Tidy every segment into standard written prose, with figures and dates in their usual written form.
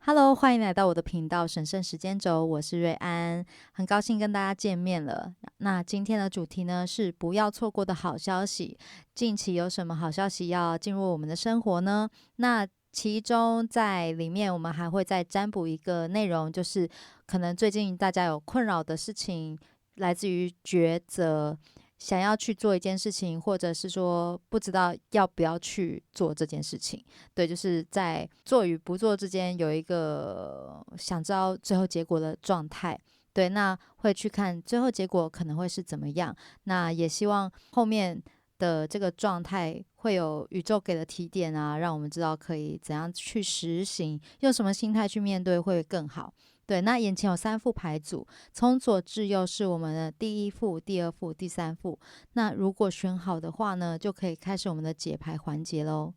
Hello，欢迎来到我的频道神圣时间轴，我是瑞安，很高兴跟大家见面了。那今天的主题呢是不要错过的好消息。近期有什么好消息要进入我们的生活呢？那其中在里面我们还会再占卜一个内容，就是可能最近大家有困扰的事情，来自于抉择。想要去做一件事情，或者是说不知道要不要去做这件事情。对，就是在做与不做之间有一个想知道最后结果的状态。对，那会去看最后结果可能会是怎么样。那也希望后面的这个状态会有宇宙给的提点啊，让我们知道可以怎样去实行，用什么心态去面对会更好。对，那眼前有3副牌组，从左至右是我们的第一副、第二副、第三副。那如果选好的话呢，就可以开始我们的解牌环节喽。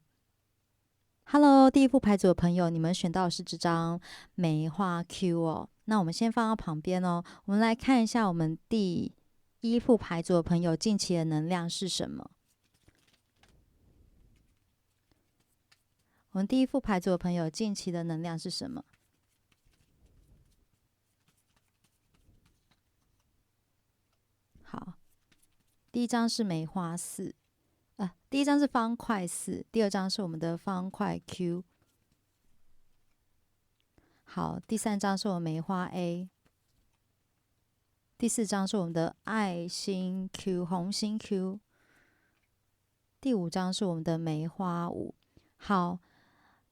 Hello，第一副牌组的朋友，你们选到的是这张梅花 Q 哦。那我们先放到旁边哦。我们来看一下我们第一副牌组的朋友近期的能量是什么？我们第一副牌组的朋友近期的能量是什么？好，第一张是梅花4，第一张是方块4，第二张是我们的方块 Q。好，第三张是我们梅花 A，第四张是我们的爱心 Q 红心 Q，第五张是我们的梅花5。好，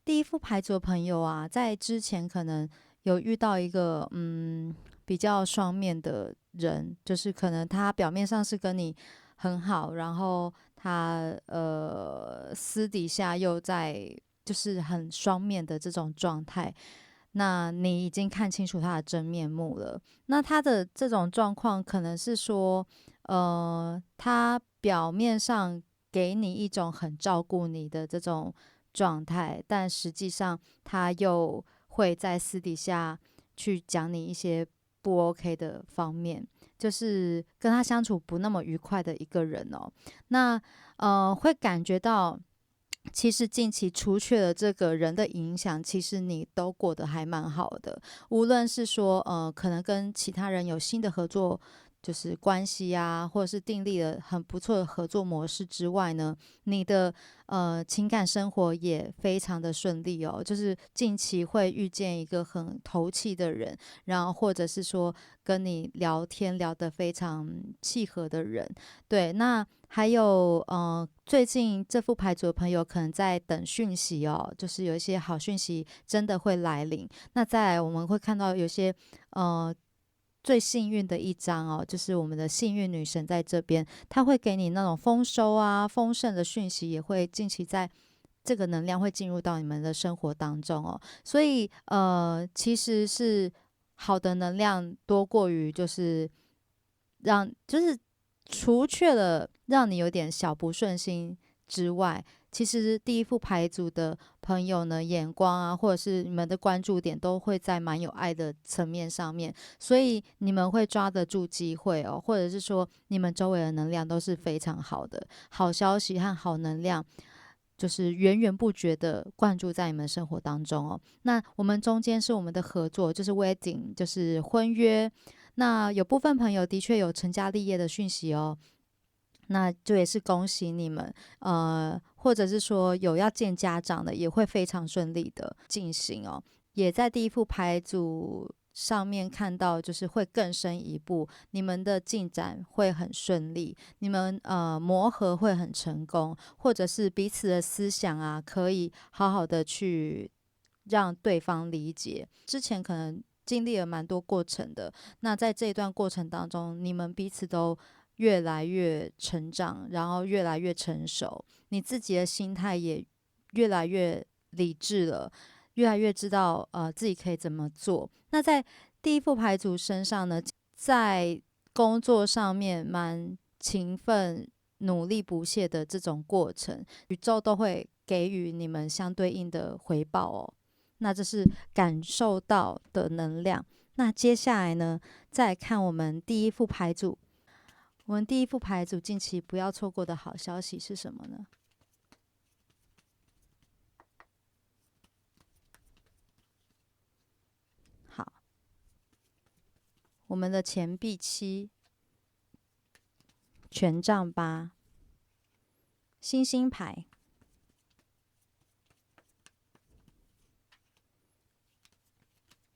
第一副牌组的朋友啊，在之前可能有遇到一个比较双面的人，就是可能他表面上是跟你很好，然后他私底下又在就是很双面的这种状态。那你已经看清楚他的真面目了。那他的这种状况可能是说，他表面上给你一种很照顾你的这种状态，但实际上他又会在私底下去讲你一些不 OK 的方面，就是跟他相处不那么愉快的一个人哦。那会感觉到。其实近期除去了这个人的影响，其实你都过得还蛮好的。无论是说可能跟其他人有新的合作，就是关系啊，或者是订立了很不错的合作模式之外呢，你的情感生活也非常的顺利哦。就是近期会遇见一个很投契的人，然后或者是说跟你聊天聊得非常契合的人。对，那还有最近这副牌组的朋友可能在等讯息哦，就是有一些好讯息真的会来临。那再来我们会看到有些呃最幸运的一张哦，就是我们的幸运女神在这边，她会给你那种丰收啊、丰盛的讯息，也会近期在这个能量会进入到你们的生活当中哦。所以其实是好的能量多过于就是就是除却了让你有点小不顺心之外，其实第一副牌组的朋友呢，眼光啊，或者是你们的关注点都会在蛮有爱的层面上面，所以你们会抓得住机会哦，或者是说你们周围的能量都是非常好的，好消息和好能量。就是源源不绝的灌注在你们生活当中哦。那我们中间是我们的合作，就是 wedding，就是婚约。那有部分朋友的确有成家立业的讯息哦，那这也是恭喜你们。或者是说有要见家长的，也会非常顺利的进行哦。也在第一副牌组上面看到，就是会更深一步，你们的进展会很顺利，你们磨合会很成功，或者是彼此的思想啊，可以好好的去让对方理解。之前可能经历了蛮多过程的，那在这一段过程当中，你们彼此都越来越成长，然后越来越成熟，你自己的心态也越来越理智了，越来越知道自己可以怎么做。那在第一副牌组身上呢，在工作上面蛮勤奋、努力不懈的这种过程，宇宙都会给予你们相对应的回报哦。那这是感受到的能量。那接下来呢，再来看我们第一副牌组。我们第一副牌组近期不要错过的好消息是什么呢？我们的钱币7，权杖8，星星牌，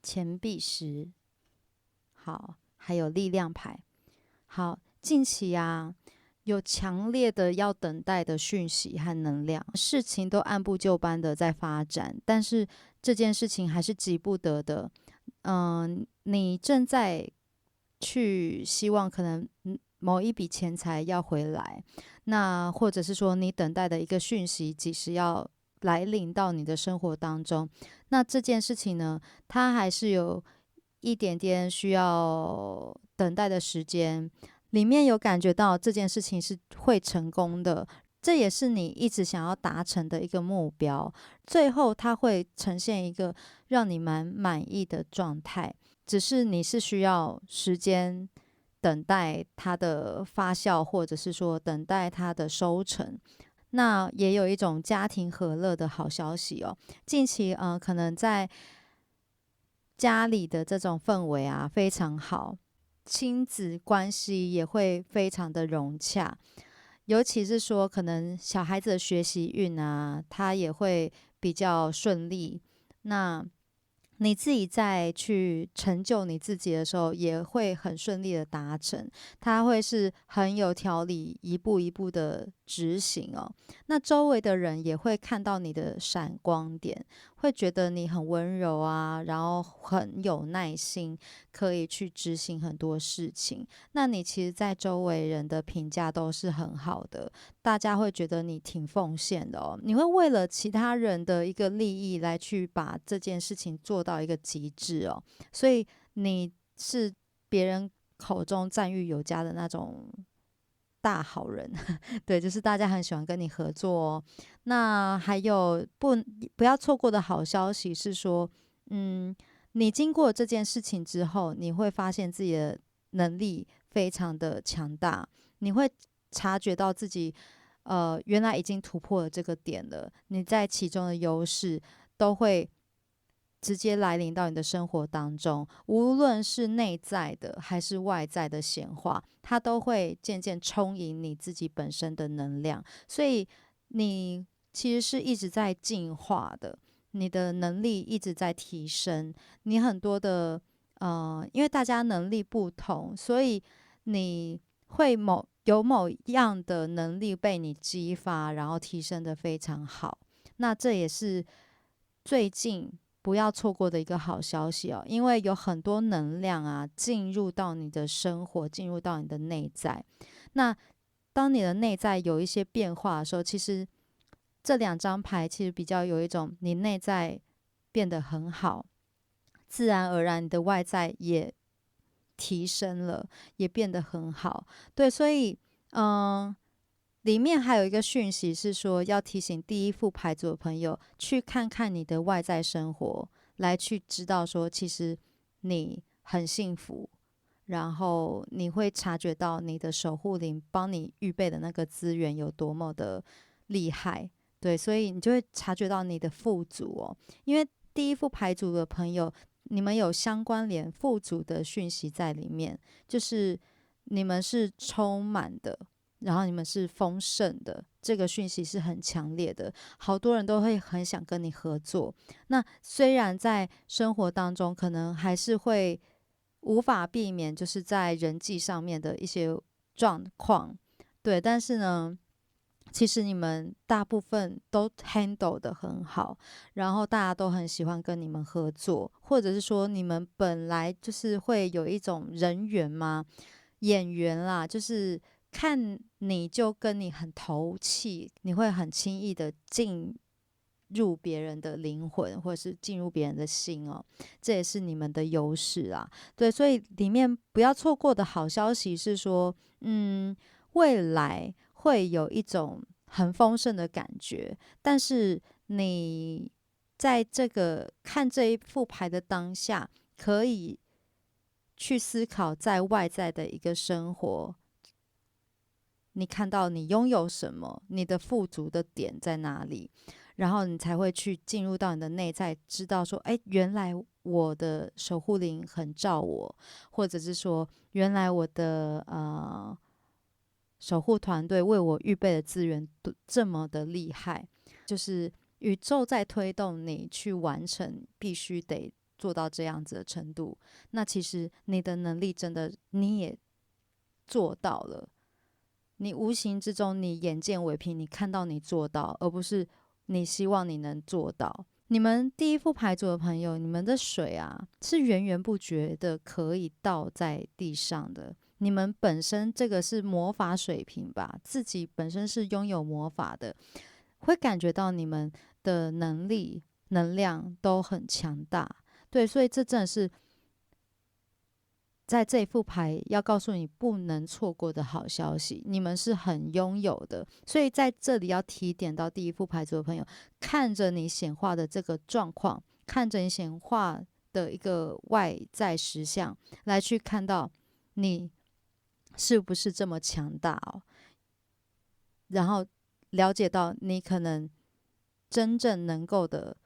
钱币10，好，还有力量牌。好，近期啊，有强烈的要等待的讯息和能量，事情都按部就班的在发展，但是这件事情还是急不得的。你正在去希望可能某一笔钱财要回来，那或者是说你等待的一个讯息几时要来临到你的生活当中，那这件事情呢，它还是有一点点需要等待的时间，里面有感觉到这件事情是会成功的，这也是你一直想要达成的一个目标，最后它会呈现一个让你蛮满意的状态，只是你是需要时间等待它的发酵，或者是说等待它的收成。那也有一种家庭和乐的好消息哦。近期可能在家里的这种氛围啊非常好，亲子关系也会非常的融洽，尤其是说可能小孩子的学习运啊，他也会比较顺利。那你自己在去成就你自己的时候，也会很顺利的达成，它会是很有条理，一步一步的执行哦。那周围的人也会看到你的闪光点，会觉得你很温柔啊，然后很有耐心，可以去执行很多事情。那你其实，在周围人的评价都是很好的，大家会觉得你挺奉献的哦。你会为了其他人的一个利益来去把这件事情做到一个极致哦，所以你是别人口中赞誉有加的那种大好人，对，就是大家很喜欢跟你合作哦。那还有不要错过的好消息是说，嗯，你经过这件事情之后，你会发现自己的能力非常的强大，你会察觉到自己，原来已经突破了这个点了，你在其中的优势都会直接来临到你的生活当中，无论是内在的还是外在的显化，它都会渐渐充盈你自己本身的能量，所以你其实是一直在进化的，你的能力一直在提升，你很多的因为大家能力不同，所以你会有某样的能力被你激发，然后提升的非常好。那这也是最近不要错过的一个好消息哦，因为有很多能量啊进入到你的生活，进入到你的内在。那当你的内在有一些变化的时候，其实这两张牌其实比较有一种你内在变得很好，自然而然你的外在也提升了，也变得很好。对，所以嗯，里面还有一个讯息是说，要提醒第一副牌组的朋友去看看你的外在生活，来去知道说，其实你很幸福，然后你会察觉到你的守护灵帮你预备的那个资源有多么的厉害。对，所以你就会察觉到你的富足哦，因为第一副牌组的朋友，你们有相关联富足的讯息在里面，就是你们是充满的，然后你们是丰盛的，这个讯息是很强烈的，好多人都会很想跟你合作。那虽然在生活当中可能还是会无法避免，就是在人际上面的一些状况，对，但是呢，其实你们大部分都 handle 的很好，然后大家都很喜欢跟你们合作，或者是说你们本来就是会有一种人缘吗？眼缘啦，就是看你就跟你很投契，你会很轻易的进入别人的灵魂，或者是进入别人的心哦，这也是你们的优势啊。对，所以里面不要错过的好消息是说，未来会有一种很丰盛的感觉，但是你在这个看这一副牌的当下，可以去思考在外在的一个生活，你看到你拥有什么，你的富足的点在哪里，然后你才会去进入到你的内在，知道说，哎，原来我的守护灵很照我，或者是说，原来我的守护团队为我预备的资源都这么的厉害，就是宇宙在推动你去完成，必须得做到这样子的程度。那其实你的能力真的你也做到了，你无形之中你眼见为凭，你看到你做到，而不是你希望你能做到。你们第一副牌组的朋友，你们的水啊是源源不绝的可以倒在地上的。你们本身这个是魔法水瓶吧，自己本身是拥有魔法的，会感觉到你们的能力、能量都很强大。对，所以这真的是在这一副牌要告诉你不能错过的好消息，你们是很拥有的。所以在这里要提点到第一副牌组的朋友，看着你显化的这个状况，看着你显化的一个外在实相，来去看到你是不是这么强大哦，然后了解到你可能真正能够的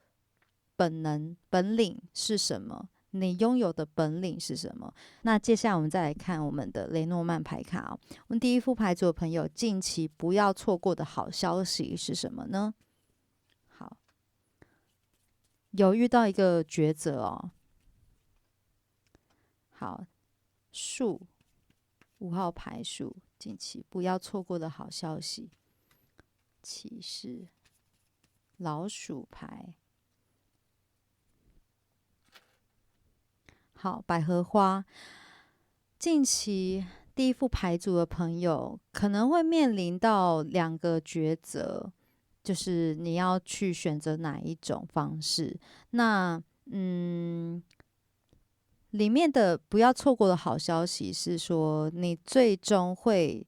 本领是什么，你拥有的本领是什么。那接下来我们再来看我们的雷诺曼牌卡哦。我们第一副牌组的朋友，近期不要错过的好消息是什么呢？好，有遇到一个抉择哦。好，树5号牌树，近期不要错过的好消息。骑士，老鼠牌。好，百合花，近期第一副牌组的朋友可能会面临到2个抉择，就是你要去选择哪一种方式。那里面的不要错过的好消息是说，你最终会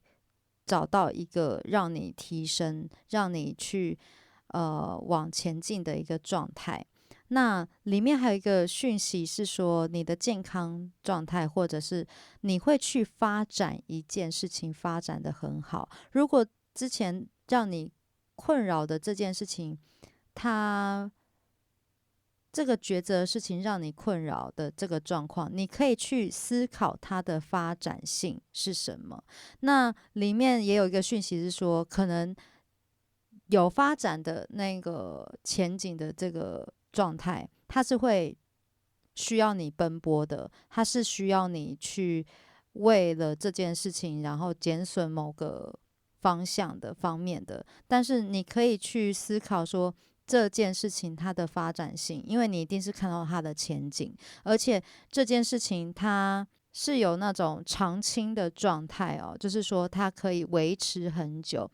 找到一个让你提升、让你去往前进的一个状态。那里面还有一个讯息是说，你的健康状态，或者是你会去发展一件事情，发展的很好。如果之前让你困扰的这件事情，它这个抉择的事情让你困扰的这个状况，你可以去思考它的发展性是什么。那里面也有一个讯息是说，可能有发展的那个前景的这个状态，它是会需要你奔波的，它是需要你去为了这件事情，然后减损某个方向的方面的。但是你可以去思考说，这件事情它的发展性，因为你一定是看到它的前景，而且这件事情它是有那种长青的状态哦，就是说它可以维持很久。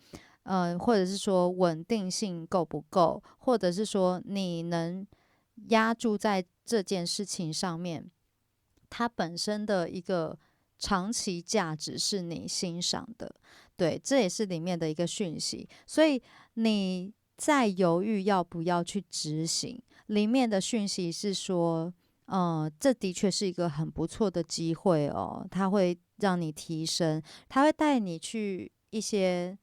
或者是说稳定性够不够，或者是说你能压注在这件事情上面，它本身的一个长期价值是你欣赏的，对，这也是里面的一个讯息。所以你在犹豫要不要去执行，里面的讯息是说，这的确是一个很不错的机会哦，它会让你提升，它会带你去一些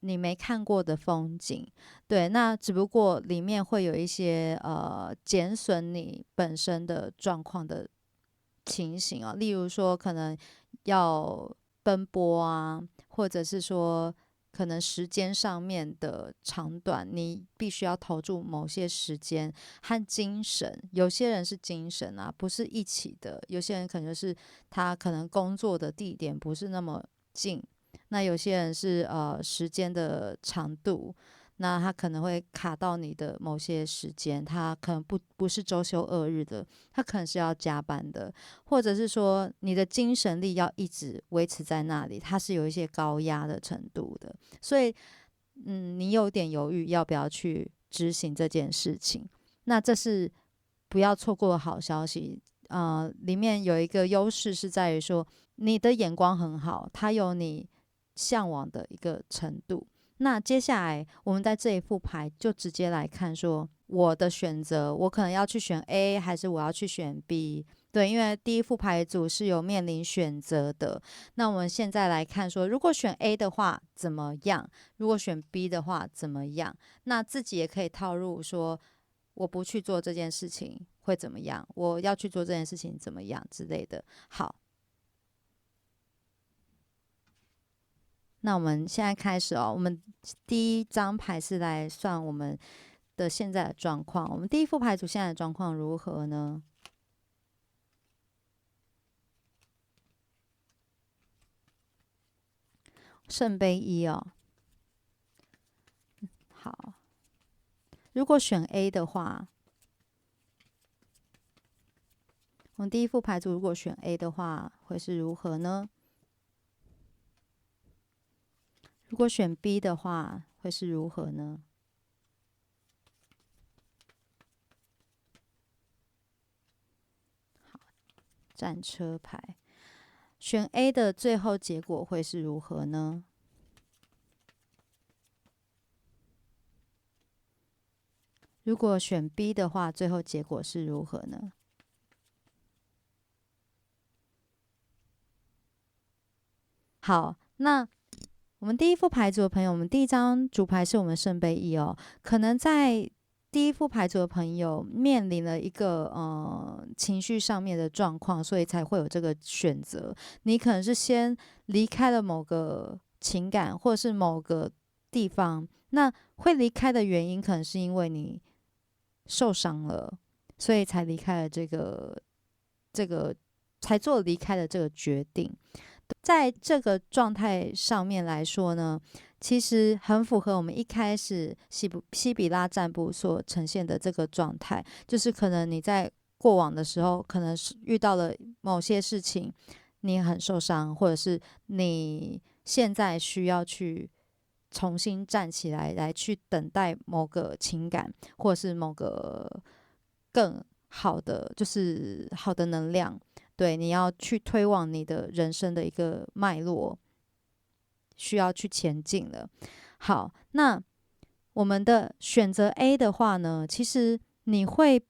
你没看过的风景。对，那只不过里面会有一些减损你本身的状况的情形啊，例如说可能要奔波啊，或者是说可能时间上面的长短，你必须要投注某些时间和精神。有些人是精神啊，不是一起的；有些人可能就是他可能工作的地点不是那么近，那有些人是时间的长度。那他可能会卡到你的某些时间，他可能不是周休2日的，他可能是要加班的，或者是说你的精神力要一直维持在那里，它是有一些高压的程度的。所以你有点犹豫要不要去执行这件事情。那这是不要错过的好消息。里面有一个优势是在于说，你的眼光很好，它有你向往的一个程度。那接下来我们在这一副牌就直接来看说，我的选择，我可能要去选 A，还是我要去选 B？对，因为第一副牌组是有面临选择的。那我们现在来看说，如果选 A 的话怎么样？如果选 B 的话怎么样？那自己也可以套入说，我不去做这件事情会怎么样？我要去做这件事情怎么样之类的。好，那我们现在开始哦。我们第一张牌是来算我们的现在的状况。我们第一副牌组现在的状况如何呢？圣杯一哦。好，如果选 A 的话，我们第一副牌组如果选 A 的话，会是如何呢？如果选 B 的话，会是如何呢？好，战车牌。选 A 的最后结果会是如何呢？如果选 B 的话，最后结果是如何呢？好，那我们第一副牌组的朋友，我们第一张主牌是我们圣杯一哦。可能在第一副牌组的朋友面临了一个情绪上面的状况，所以才会有这个选择。你可能是先离开了某个情感，或者是某个地方，那会离开的原因，可能是因为你受伤了，所以才离开了这个才做离开的这个决定。在这个状态上面来说呢，其实很符合我们一开始西比拉占卜所呈现的这个状态，就是可能你在过往的时候，可能是遇到了某些事情，你很受伤，或者是你现在需要去重新站起来，来去等待某个情感，或者是某个更好的，就是好的能量。对，你要去推往你的人生的一个脉络，需要去前进了。好，那我们的选择 A 的话呢，其实你会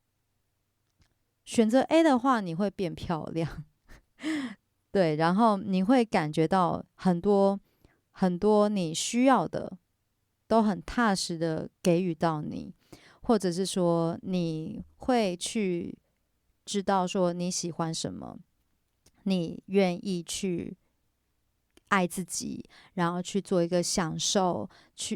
选择 A 的话，你会变漂亮。对，然后你会感觉到很多很多你需要的，都很踏实的给予到你，或者是说你会去知道说你喜欢什么，你愿意去爱自己，然后去做一个享受，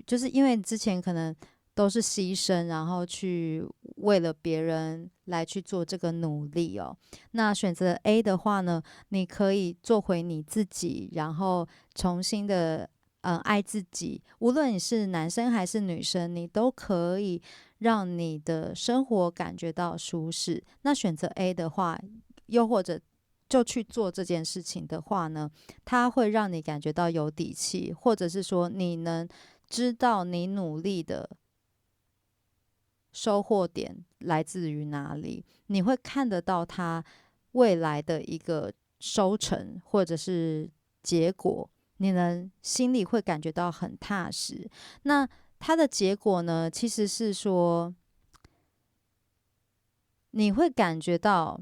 就是因为你之前可能都是牺牲，然后去为了别人来去做这个努力哦。那选择 A 的话呢，你可以做回你自己，然后重新的爱自己。无论你是男生还是女生，你都可以让你的生活感觉到舒适。那选择 A 的话，又或者就去做这件事情的话呢，它会让你感觉到有底气，或者是说你能知道你努力的收获点来自于哪里，你会看得到它未来的一个收成或者是结果，你能心里会感觉到很踏实。那它的结果呢，其实是说你会感觉到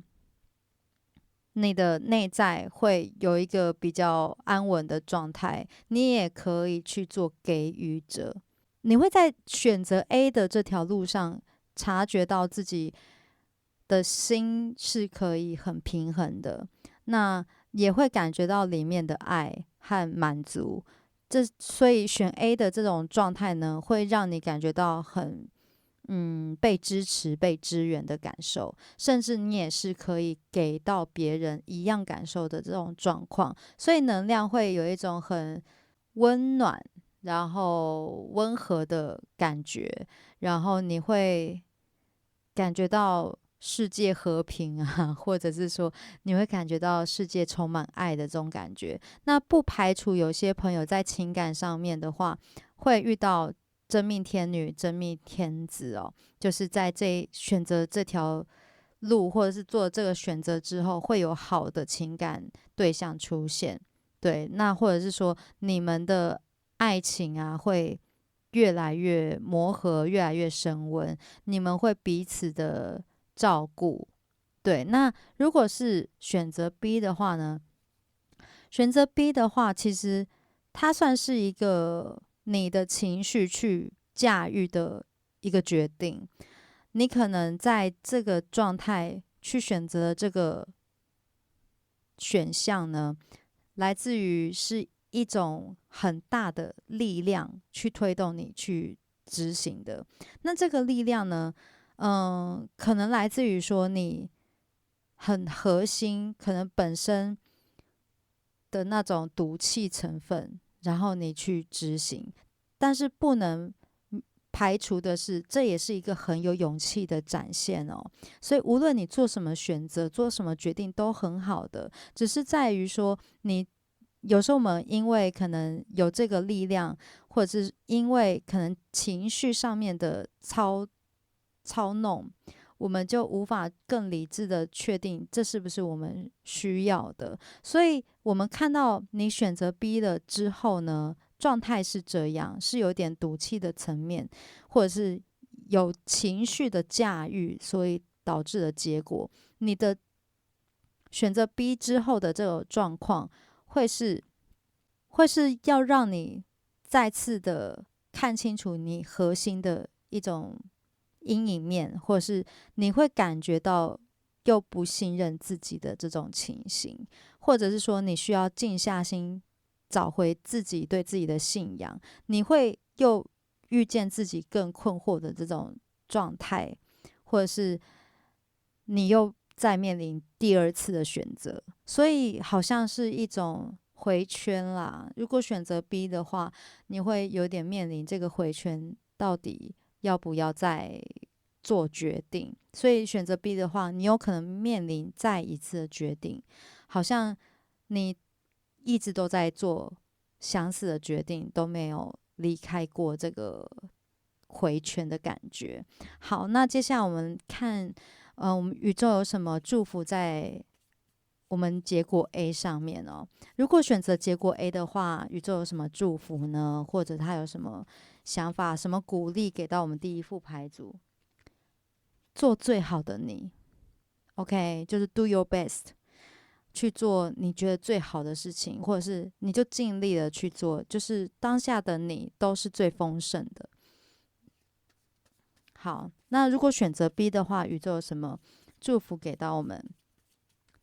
你的内在会有一个比较安稳的状态，你也可以去做给予者。你会在选择 A 的这条路上，察觉到自己的心是可以很平衡的，那也会感觉到里面的爱和满足。所以选 A 的这种状态呢，会让你感觉到很被支持、被支援的感受，甚至你也是可以给到别人一样感受的这种状况，所以能量会有一种很温暖，然后温和的感觉，然后你会感觉到世界和平啊，或者是说你会感觉到世界充满爱的这种感觉。那不排除有些朋友在情感上面的话，会遇到真命天女、真命天子哦，就是在选择这条路，或者是做这个选择之后，会有好的情感对象出现。对，那或者是说你们的爱情啊，会越来越磨合，越来越升温，你们会彼此的照顾。对，那如果是选择 B 的话呢？选择 B 的话，其实它算是一个你的情绪去驾驭的一个决定。你可能在这个状态去选择这个选项呢，来自于是一种很大的力量去推动你去执行的。那这个力量呢，可能来自于说你很核心，可能本身的那种赌气成分，然后你去执行，但是不能排除的是，这也是一个很有勇气的展现哦。所以无论你做什么选择，做什么决定都很好的，只是在于说你。有时候我们因为可能有这个力量，或者是因为可能情绪上面的操弄，我们就无法更理智的确定这是不是我们需要的。所以，我们看到你选择 B 了之后呢，状态是这样，是有点赌气的层面，或者是有情绪的驾驭，所以导致的结果，你的选择 B 之后的这个状况，会是要让你再次的看清楚你核心的一种阴影面，或者是你会感觉到又不信任自己的这种情形，或者是说你需要静下心找回自己对自己的信仰，你会又遇见自己更困惑的这种状态，或者是你又再面临第二次的选择，所以好像是一种回圈啦。如果选择 B 的话，你会有点面临这个回圈，到底要不要再做决定？所以选择 B 的话，你有可能面临再一次的决定，好像你一直都在做相似的决定，都没有离开过这个回圈的感觉。好，那接下来我们看，我们宇宙有什么祝福在我们结果 A 上面哦？如果选择结果 A 的话，宇宙有什么祝福呢？或者他有什么想法、什么鼓励给到我们第一副牌组？做最好的你，OK，就是 do your best，去做你觉得最好的事情，或者是你就尽力的去做，就是当下的你都是最丰盛的。好，那如果选择 B 的话，宇宙有什么祝福给到我们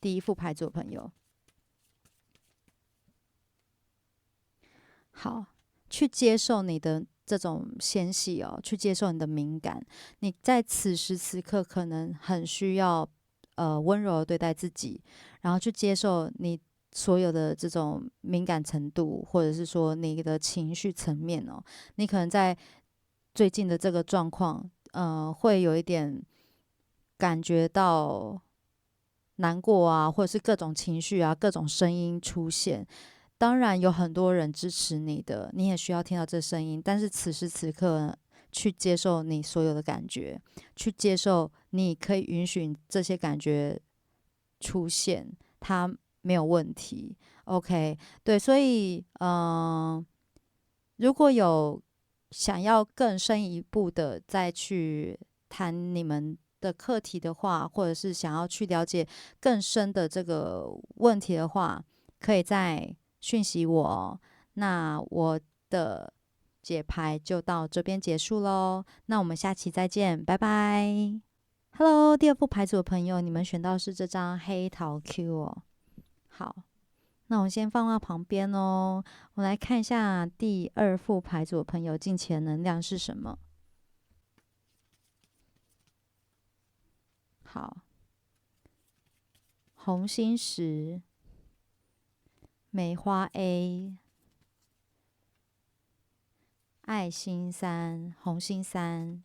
第一副牌组的朋友？好，去接受你的这种纤细哦，去接受你的敏感。你在此时此刻可能很需要温柔的对待自己，然后去接受你所有的这种敏感程度，或者是说你的情绪层面哦。你可能在最近的这个状况，会有一点感觉到难过啊，或者是各种情绪啊，各种声音出现。当然有很多人支持你的，你也需要听到这声音。但是此时此刻，去接受你所有的感觉，去接受你可以允许这些感觉出现，它没有问题。OK，对，所以如果有想要更深一步的再去谈你们的课题的话，或者是想要去了解更深的这个问题的话，可以在讯息我哦。那我的解牌就到这边结束喽，那我们下期再见，拜拜。Hello，第二副牌组的朋友，你们选到是这张黑桃 Q 哦。好，那我先放到旁边哦。我来看一下第二副牌组的朋友近期的能量是什么。好，红心十、梅花 A、爱心三、红心三、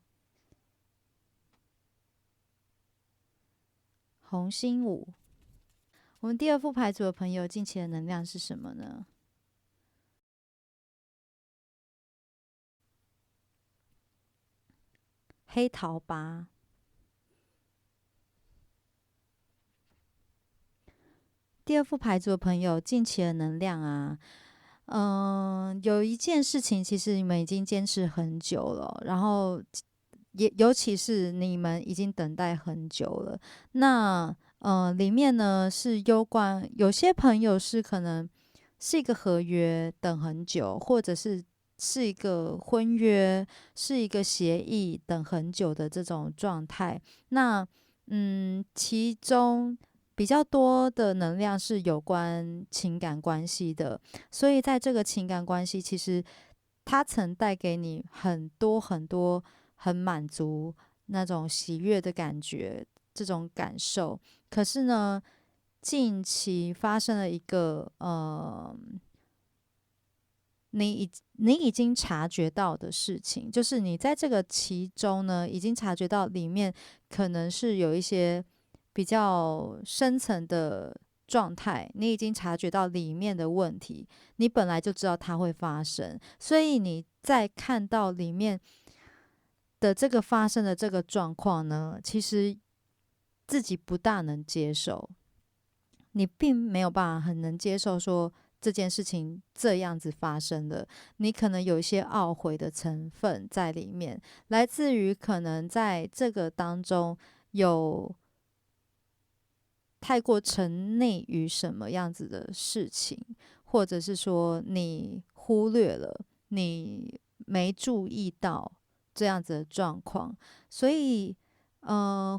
红心五。我们第二副牌组的朋友近期的能量是什么呢？黑桃八。第二副牌组的朋友近期的能量啊，有一件事情，其实你们已经坚持很久了，然后尤其是你们已经等待很久了。那里面呢是攸关有些朋友是可能是一个合约等很久，或者是一个婚约，是一个协议等很久的这种状态。那其中比较多的能量是有关情感关系的，所以在这个情感关系，其实它曾带给你很多很多很满足那种喜悦的感觉，这种感受。可是呢，近期发生了一个你已经察觉到的事情，就是你在这个其中呢，已经察觉到里面可能是有一些比较深层的状态，你已经察觉到里面的问题，你本来就知道它会发生，所以你在看到里面的这个发生的这个状况呢，其实自己不大能接受，你并没有办法很能接受说这件事情这样子发生的，你可能有一些懊悔的成分在里面，来自于可能在这个当中有太过沉溺于什么样子的事情，或者是说你忽略了，你没注意到这样子的状况，所以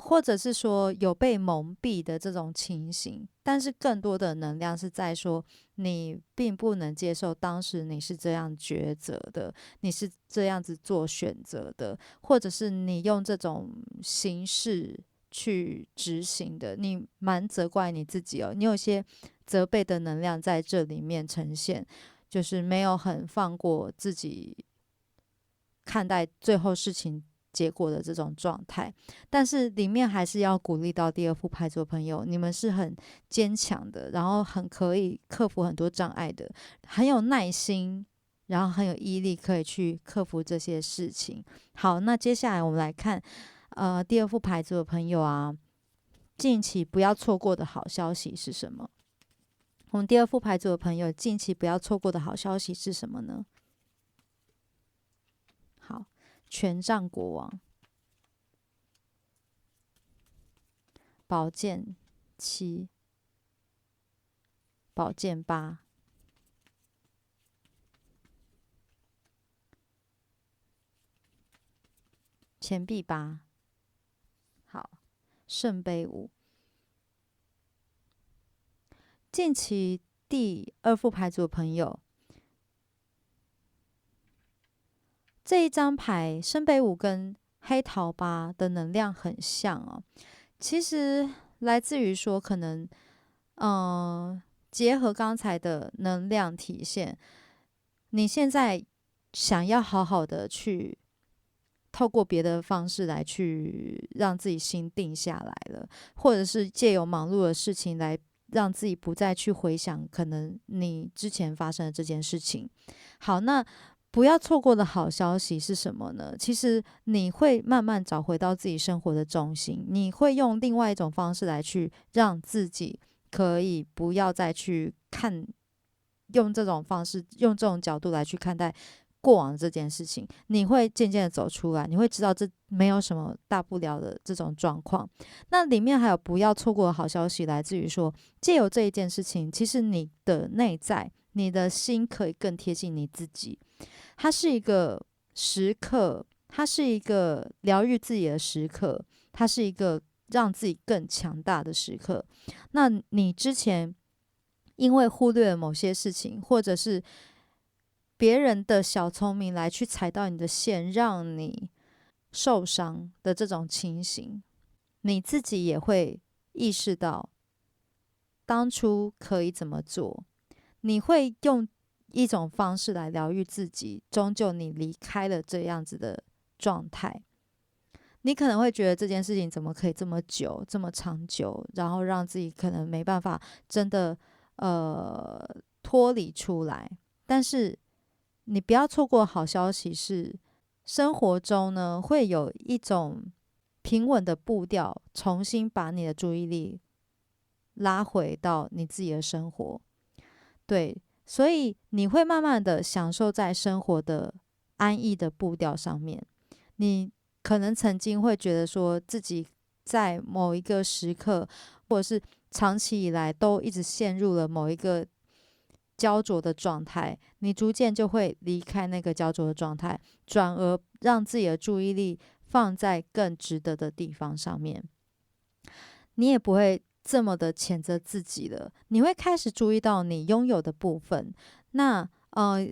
或者是说有被蒙蔽的这种情形，但是更多的能量是在说你并不能接受当时你是这样抉择的，你是这样子做选择的，或者是你用这种形式去执行的，你蛮责怪你自己哦，你有些责备的能量在这里面呈现，就是没有很放过自己看待最后事情结果的这种状态，但是里面还是要鼓励到第二副牌组的朋友，你们是很坚强的，然后很可以克服很多障碍的，很有耐心，然后很有毅力，可以去克服这些事情。好，那接下来我们来看，第二副牌组的朋友啊，近期不要错过的好消息是什么？我们第二副牌组的朋友，近期不要错过的好消息是什么呢？好，权杖国王、宝剑七、宝剑八、钱币八。好，圣杯五。近期第二副牌组的朋友，这一张牌圣杯五跟黑桃八的能量很像哦。其实来自于说，可能结合刚才的能量体现，你现在想要好好的去透过别的方式来去让自己心定下来了，或者是借由忙碌的事情来让自己不再去回想可能你之前发生的这件事情。好，那不要错过的好消息是什么呢？其实你会慢慢找回到自己生活的重心，你会用另外一种方式来去让自己可以不要再去看，用这种方式，用这种角度来去看待过往这件事情，你会渐渐的走出来，你会知道这没有什么大不了的这种状况。那里面还有不要错过的好消息，来自于说，借由这一件事情，其实你的内在，你的心可以更贴近你自己。它是一个时刻，它是一个疗愈自己的时刻，它是一个让自己更强大的时刻。那你之前因为忽略了某些事情，或者是别人的小聪明来去踩到你的线，让你受伤的这种情形，你自己也会意识到当初可以怎么做，你会用一种方式来疗愈自己，终究你离开了这样子的状态。你可能会觉得这件事情怎么可以这么久、这么长久，然后让自己可能没办法真的脱离出来。但是你不要错过好消息是，生活中呢会有一种平稳的步调，重新把你的注意力拉回到你自己的生活。对，所以你会慢慢的享受在生活的安逸的步调上面。你可能曾经会觉得说自己在某一个时刻，或者是长期以来都一直陷入了某一个焦灼的状态，你逐渐就会离开那个焦灼的状态，转而让自己的注意力放在更值得的地方上面。你也不会这么的谴责自己了，你会开始注意到你拥有的部分。那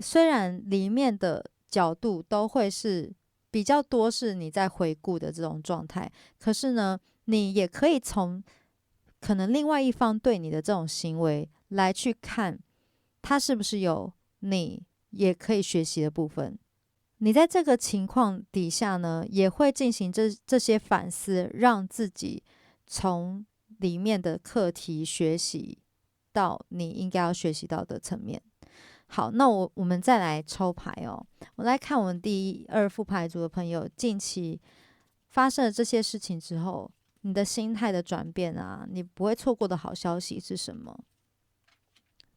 虽然里面的角度都会是比较多是你在回顾的这种状态，可是呢，你也可以从可能另外一方对你的这种行为来去看，他是不是有你也可以学习的部分。你在这个情况底下呢，也会进行这些反思，让自己从里面的课题学习到你应该要学习到的层面。好，那我们再来抽牌哦。我来看我们第二副牌组的朋友，近期发生了这些事情之后，你的心态的转变啊，你不会错过的好消息是什么？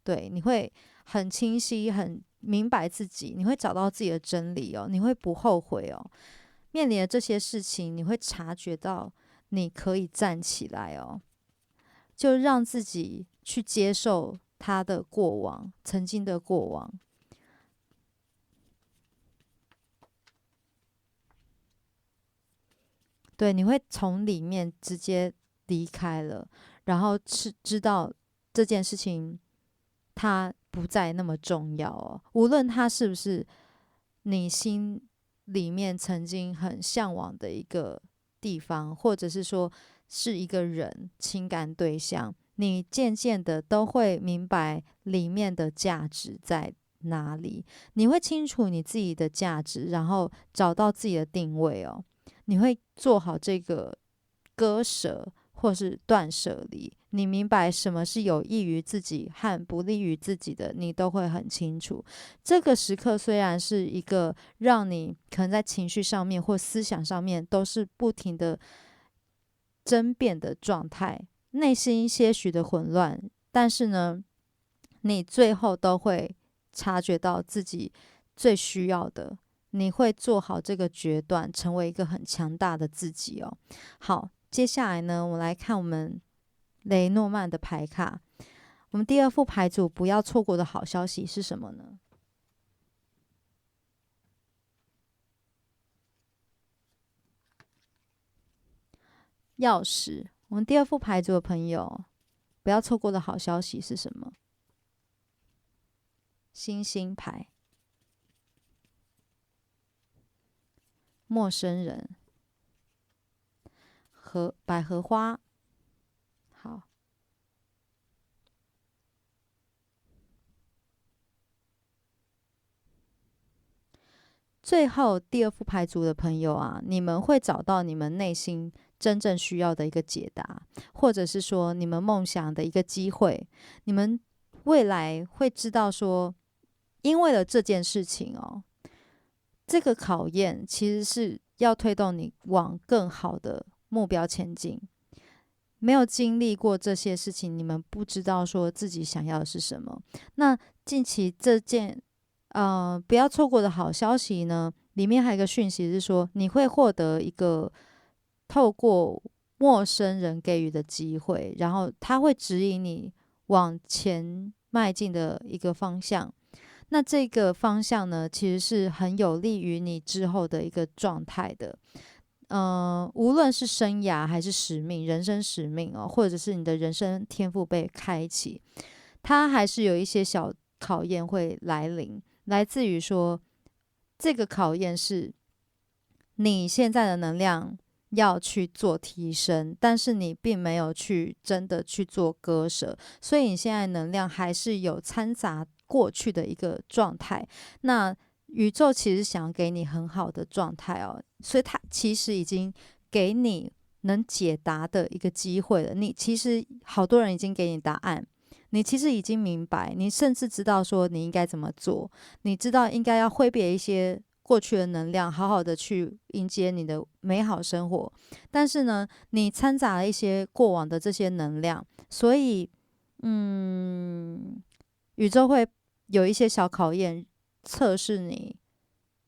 对，你会很清晰、很明白自己，你会找到自己的真理哦，你会不后悔哦。面临的这些事情，你会察觉到你可以站起来哦，就让自己去接受他的过往，曾经的过往。对，你会从里面直接离开了，然后知道这件事情它不再那么重要哦。无论它是不是你心里面曾经很向往的一个地方，或者是说是一个人、情感对象，你渐渐的都会明白里面的价值在哪里。你会清楚你自己的价值，然后找到自己的定位哦。你会做好这个割舍或是断舍离，你明白什么是有益于自己和不利于自己的，你都会很清楚。这个时刻虽然是一个让你可能在情绪上面或思想上面都是不停的争辩的状态，内心些许的混乱，但是呢，你最后都会察觉到自己最需要的，你会做好这个决断，成为一个很强大的自己哦。好，接下来呢，我来看我们雷诺曼的牌卡。我们第二副牌组不要错过的好消息是什么呢？钥匙。我们第二副牌组的朋友，不要错过的好消息是什么？星星牌。陌生人。百合花。好，最后第二副牌组的朋友啊，你们会找到你们内心真正需要的一个解答，或者是说你们梦想的一个机会。你们未来会知道说，因为了这件事情哦，这个考验其实是要推动你往更好的目标前进。没有经历过这些事情，你们不知道说自己想要的是什么。那近期这件不要错过的好消息呢，里面还有一个讯息是说，你会获得一个透过陌生人给予的机会，然后他会指引你往前迈进的一个方向。那这个方向呢，其实是很有利于你之后的一个状态的。无论是生涯还是使命，人生使命哦，或者是你的人生天赋被开启，它还是有一些小考验会来临，来自于说这个考验是你现在的能量要去做提升，但是你并没有去真的去做割舍，所以你现在能量还是有掺杂过去的一个状态。那宇宙其实想给你很好的状态哦，所以它其实已经给你能解答的一个机会了。你其实好多人已经给你答案，你其实已经明白，你甚至知道说你应该怎么做，你知道应该要挥别一些过去的能量，好好的去迎接你的美好生活。但是呢，你掺杂了一些过往的这些能量，所以，宇宙会有一些小考验，测试你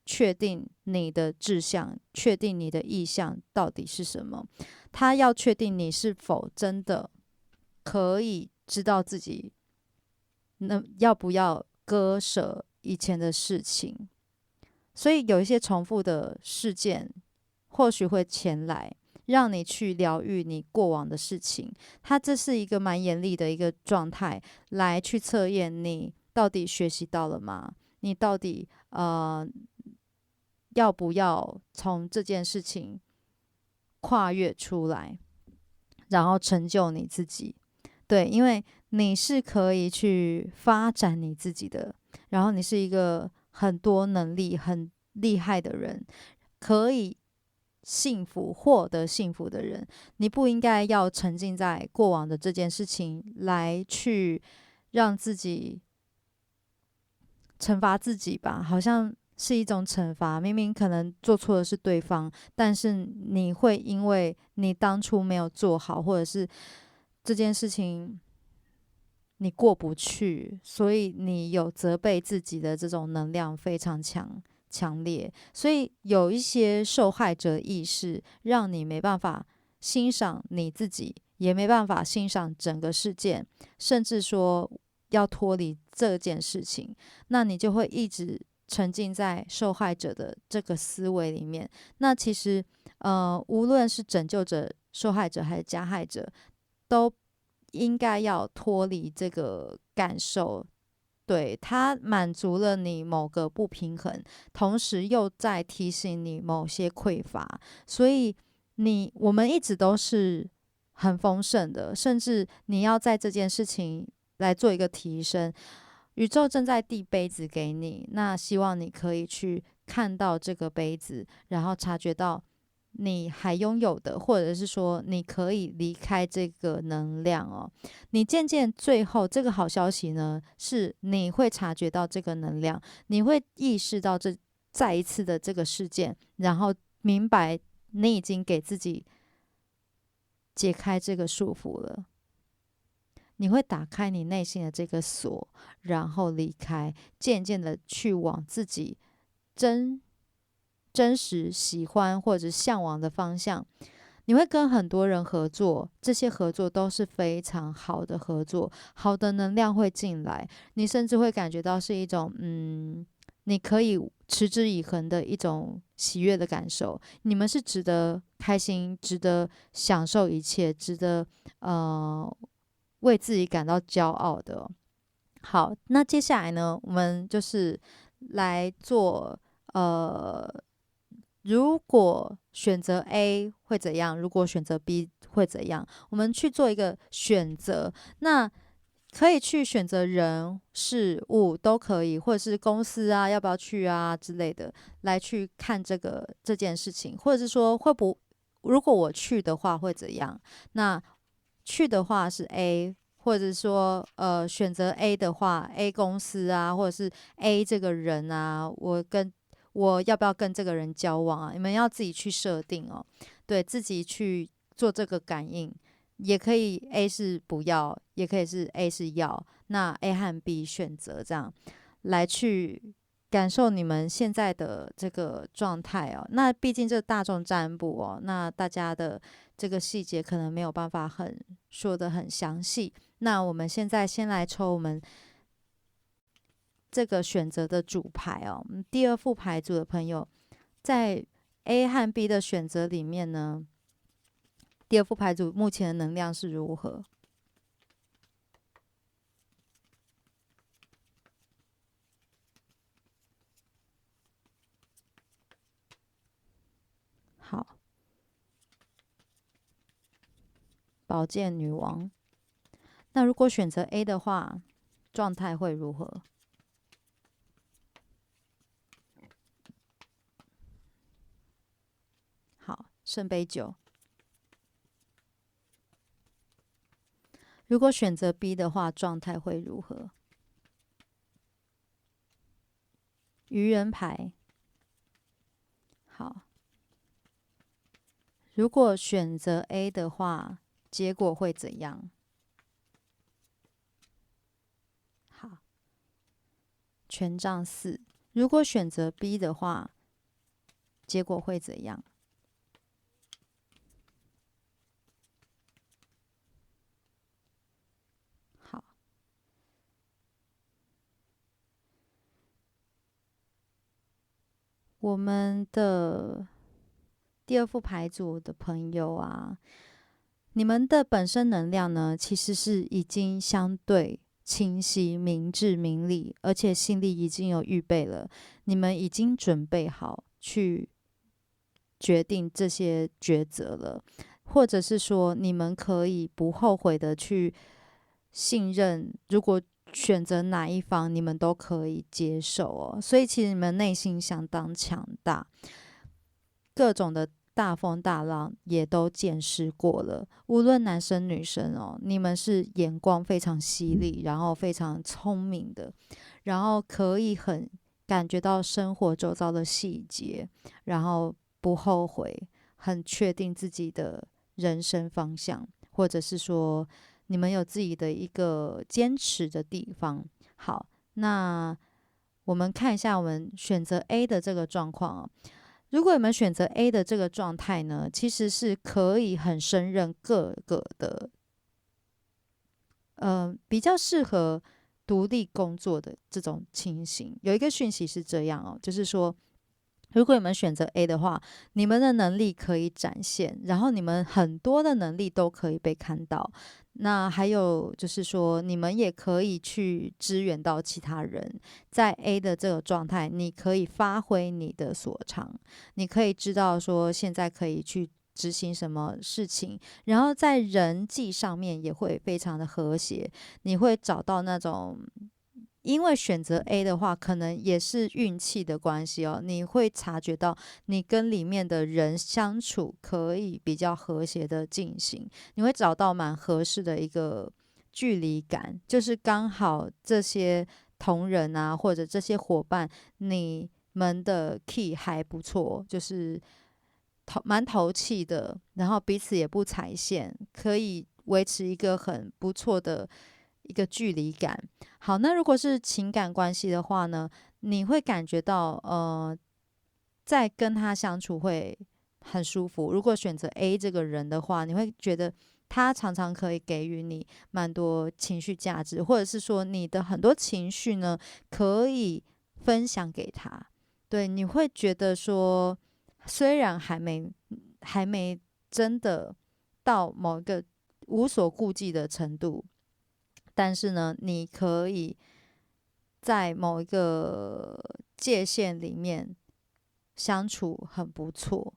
确定你的志向，确定你的意向到底是什么。他要确定你是否真的可以知道自己要不要割舍以前的事情。所以有一些重复的事件或许会前来，让你去疗愈你过往的事情。这是一个蛮严厉的一个状态，来去测验你到底学习到了吗？你到底要不要从这件事情跨越出来，然后成就你自己？对，因为你是可以去发展你自己的，然后你是一个很多能力很厉害的人，可以获得幸福的人。你不应该要沉浸在过往的这件事情，来去让自己惩罚自己吧，好像是一种惩罚。明明可能做错的是对方，但是你会因为你当初没有做好，或者是这件事情你过不去，所以你有责备自己的这种能量非常强烈，所以有一些受害者意识，让你没办法欣赏你自己，也没办法欣赏整个事件，甚至说要脱离这件事情，那你就会一直沉浸在受害者的这个思维里面。那其实，无论是拯救者、受害者还是加害者，都应该要脱离这个感受。对，它满足了你某个不平衡，同时又在提醒你某些匮乏，所以我们一直都是很丰盛的，甚至你要在这件事情来做一个提升，宇宙正在递杯子给你，那希望你可以去看到这个杯子，然后察觉到你还拥有的，或者是说你可以离开这个能量哦。你渐渐最后这个好消息呢，是你会察觉到这个能量，你会意识到再一次的这个事件，然后明白你已经给自己解开这个束缚了。你会打开你内心的这个锁，然后离开，渐渐的去往自己真真实喜欢或者向往的方向。你会跟很多人合作，这些合作都是非常好的合作，好的能量会进来，你甚至会感觉到是一种你可以持之以恒的一种喜悦的感受。你们是值得开心，值得享受一切，值得为自己感到骄傲的哦。好，那接下来呢，我们就是来做如果选择 A 会怎样？如果选择 B 会怎样？我们去做一个选择，那可以去选择人、事物都可以，或者是公司啊，要不要去啊之类的，来去看这件事情，或者是说如果我去的话会怎样？那去的话是 A，或者说选择 A 的话，A 公司啊，或者是 A 这个人啊，我要不要跟这个人交往啊？你们要自己去设定哦，对自己去做这个感应，也可以 A 是不要，也可以是 A 是要，那 A 和 B 选择这样来去感受你们现在的这个状态哦。那毕竟这大众占卜哦，那大家的这个细节可能没有办法说得很详细。那我们现在先来抽我们这个选择的主牌哦。第二副牌组的朋友，在 A 和 B 的选择里面呢，第二副牌组目前的能量是如何？好，宝剑女王。那如果选择 A 的话，状态会如何？好，圣杯九。如果选择 B 的话，状态会如何？愚人牌。好，如果选择 A 的话，结果会怎样？好，权杖4。如果选择 B 的话，结果会怎样？好，我们的第二副牌组的朋友啊，你们的本身能量呢，其实是已经相对清晰、明智、明理，而且心里已经有预备了，你们已经准备好去决定这些抉择了，或者是说你们可以不后悔的去信任，如果选择哪一方，你们都可以接受哦。所以其实你们内心相当强大，各种的大风大浪也都见识过了。无论男生女生哦，你们是眼光非常犀利，然后非常聪明的，然后可以很感觉到生活周遭的细节，然后不后悔，很确定自己的人生方向，或者是说你们有自己的一个坚持的地方。好，那我们看一下我们选择 A 的这个状况哦。如果你们选择 A 的这个状态呢，其实是可以很胜任各个的，比较适合独立工作的这种情形。有一个讯息是这样哦，就是说，如果你们选择 A 的话，你们的能力可以展现，然后你们很多的能力都可以被看到。那还有就是说，你们也可以去支援到其他人。在 A 的这个状态，你可以发挥你的所长，你可以知道说现在可以去执行什么事情，然后在人际上面也会非常的和谐，你会找到那种。因为选择 A 的话，可能也是运气的关系哦。你会察觉到，你跟里面的人相处可以比较和谐的进行，你会找到蛮合适的一个距离感，就是刚好这些同仁啊，或者这些伙伴，你们的 key 还不错，就是蛮投气的，然后彼此也不踩线，可以维持一个很不错的一个距离感。好，那如果是情感关系的话呢，你会感觉到在跟他相处会很舒服。如果选择 A 这个人的话，你会觉得他常常可以给予你蛮多情绪价值，或者是说你的很多情绪呢，可以分享给他。对，你会觉得说，虽然还没真的到某一个无所顾忌的程度，但是呢，你可以在某一个界限里面相处很不错。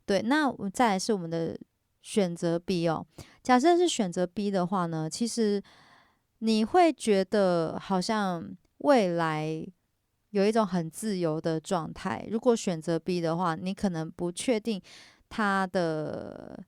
对，那再来是我们的选择 B 哦。假设是选择 B 的话呢，其实你会觉得好像未来有一种很自由的状态。如果选择 B 的话，你可能不确定他的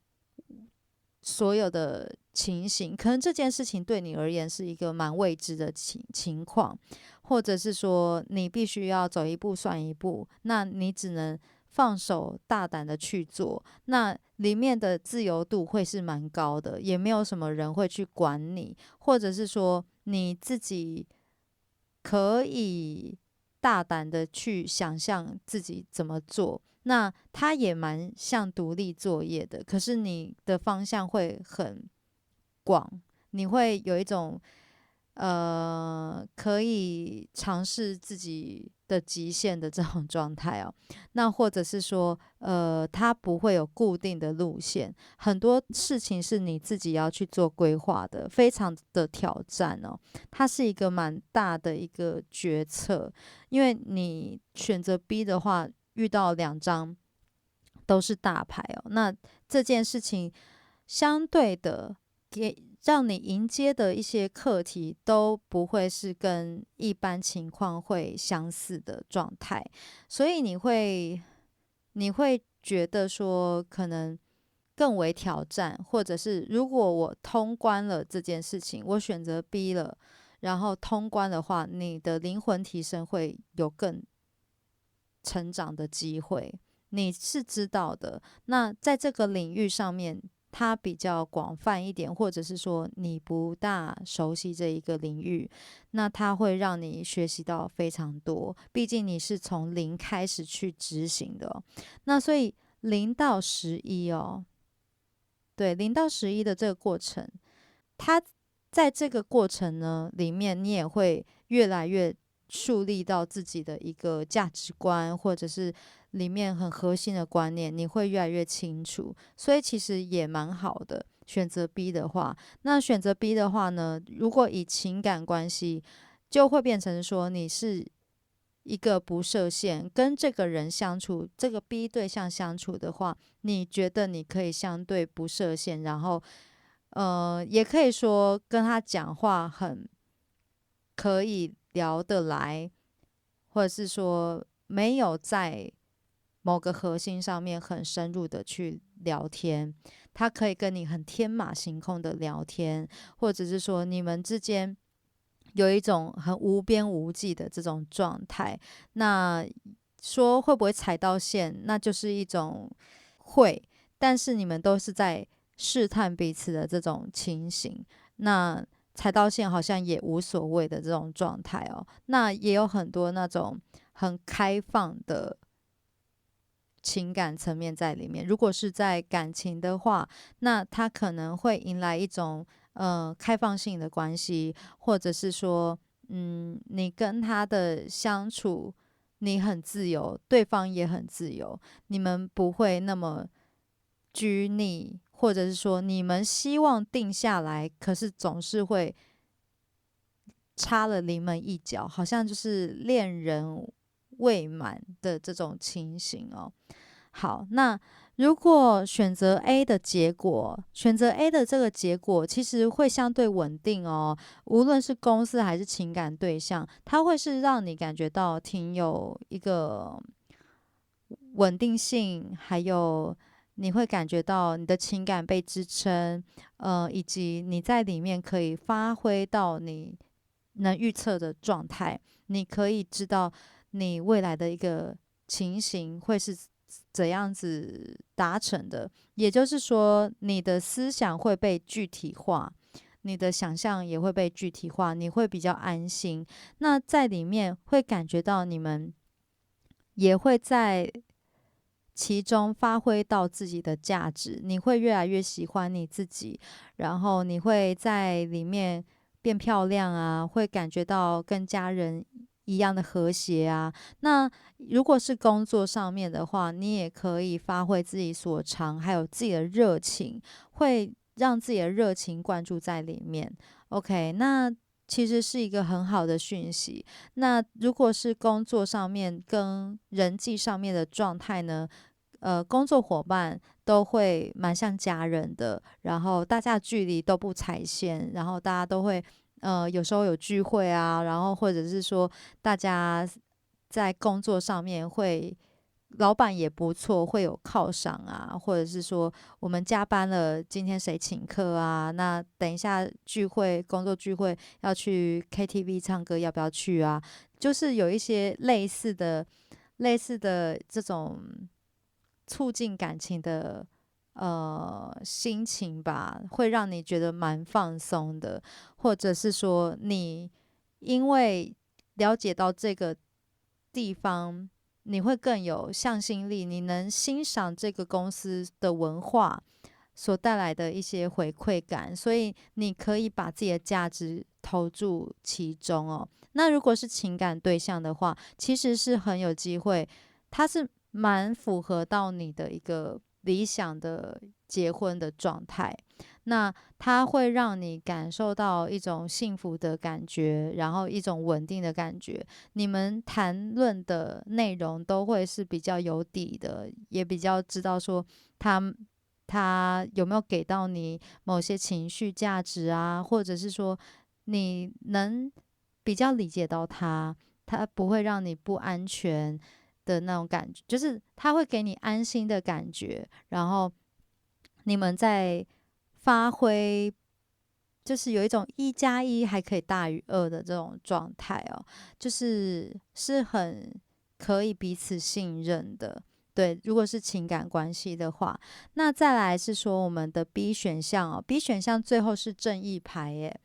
所有的情形，可能这件事情对你而言是一个蛮未知的情况，或者是说你必须要走一步算一步，那你只能放手大胆的去做，那里面的自由度会是蛮高的，也没有什么人会去管你，或者是说你自己可以大胆的去想象自己怎么做。那它也蛮像独立作业的，可是你的方向会很广，你会有一种可以尝试自己的极限的这种状态哦。那或者是说，它不会有固定的路线，很多事情是你自己要去做规划的，非常的挑战哦。它是一个蛮大的一个决策，因为你选择 B 的话，遇到2张都是大牌哦。那这件事情相对的让你迎接的一些课题都不会是跟一般情况会相似的状态，所以你会觉得说可能更为挑战，或者是如果我通关了这件事情，我选择 B 了，然后通关的话，你的灵魂提升会有更成长的机会，你是知道的。那在这个领域上面，它比较广泛一点，或者是说你不大熟悉这一个领域，那它会让你学习到非常多，毕竟你是从零开始去执行的哦。那所以0到11哦，对，0到11的这个过程，它在这个过程呢里面，你也会越来越树立到自己的一个价值观，或者是里面很核心的观念，你会越来越清楚。所以其实也蛮好的。选择 B 的话，那选择 B 的话呢，如果以情感关系，就会变成说你是一个不设限，跟这个人相处，这个 B 对象相处的话，你觉得你可以相对不设限，然后也可以说跟他讲话很可以聊得来，或者是说没有在某个核心上面很深入的去聊天，他可以跟你很天马行空的聊天，或者是说你们之间有一种很无边无际的这种状态。那说会不会踩到线，那就是一种会，但是你们都是在试探彼此的这种情形。那踩到线好像也无所谓的这种状态哦。那也有很多那种很开放的情感层面在里面。如果是在感情的话，那他可能会迎来一种开放性的关系，或者是说，你跟他的相处，你很自由，对方也很自由，你们不会那么拘泥，或者是说你们希望定下来，可是总是会插了临门一脚，好像就是恋人未满的这种情形哦。好，那如果选择 A 的结果，选择 A 的这个结果其实会相对稳定哦，无论是公司还是情感对象，它会是让你感觉到挺有一个稳定性，还有你会感觉到你的情感被支撑，以及你在里面可以发挥到你能预测的状态，你可以知道你未来的一个情形会是怎样子达成的。也就是说，你的思想会被具体化，你的想象也会被具体化，你会比较安心。那在里面会感觉到你们也会在其中发挥到自己的价值，你会越来越喜欢你自己，然后你会在里面变漂亮啊，会感觉到跟家人一样的和谐啊。那如果是工作上面的话，你也可以发挥自己所长，还有自己的热情，会让自己的热情灌注在里面。OK，那其实是一个很好的讯息。那如果是工作上面跟人际上面的状态呢？工作伙伴都会蛮像家人的，然后大家距离都不踩线，然后大家都会有时候有聚会啊，然后或者是说大家在工作上面会。老板也不错，会有犒赏啊，或者是说我们加班了，今天谁请客啊？那等一下聚会，工作聚会要去 KTV 唱歌，要不要去啊？就是有一些类似的这种促进感情的心情吧，会让你觉得蛮放松的，或者是说你因为了解到这个地方，你会更有向心力，你能欣赏这个公司的文化所带来的一些回馈感，所以你可以把自己的价值投注其中哦。那如果是情感对象的话，其实是很有机会，它是蛮符合到你的一个理想的结婚的状态。那它会让你感受到一种幸福的感觉，然后一种稳定的感觉。你们谈论的内容都会是比较有底的，也比较知道说他他有没有给到你某些情绪价值啊，或者是说你能比较理解到他，他不会让你不安全的那种感觉，就是他会给你安心的感觉，然后你们在发挥，就是有一种1+1还可以大于2的这种状态哦，就是很可以彼此信任的。对，如果是情感关系的话，那再来是说我们的 B 选项哦，B 选项最后是正义牌耶，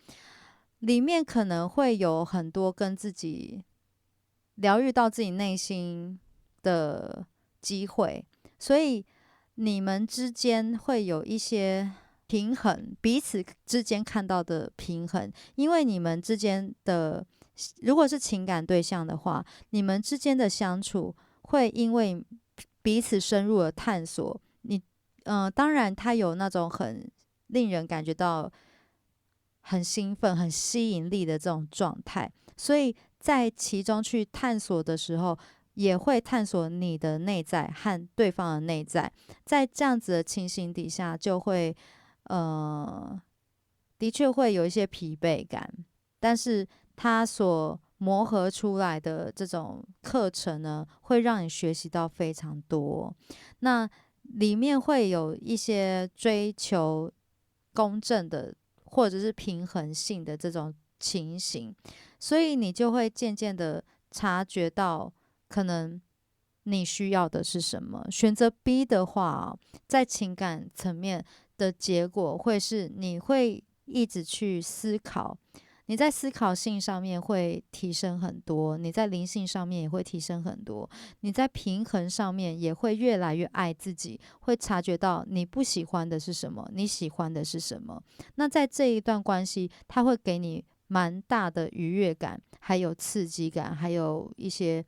里面可能会有很多跟自己疗愈到自己内心的机会，所以你们之间会有一些平衡，彼此之间看到的平衡，因为你们之间的如果是情感对象的话，你们之间的相处会因为彼此深入的探索，当然他有那种很令人感觉到很兴奋、很吸引力的这种状态，所以在其中去探索的时候，也会探索你的内在和对方的内在，在这样子的情形底下，就会的确会有一些疲惫感，但是他所磨合出来的这种课程呢，会让你学习到非常多。那里面会有一些追求公正的或者是平衡性的这种情形，所以你就会渐渐的察觉到，可能你需要的是什么。选择 B 的话，在情感层面的结果会是你会一直去思考，你在思考性上面会提升很多，你在灵性上面也会提升很多，你在平衡上面也会越来越爱自己，会察觉到你不喜欢的是什么，你喜欢的是什么。那在这一段关系，它会给你蛮大的愉悦感，还有刺激感，还有一些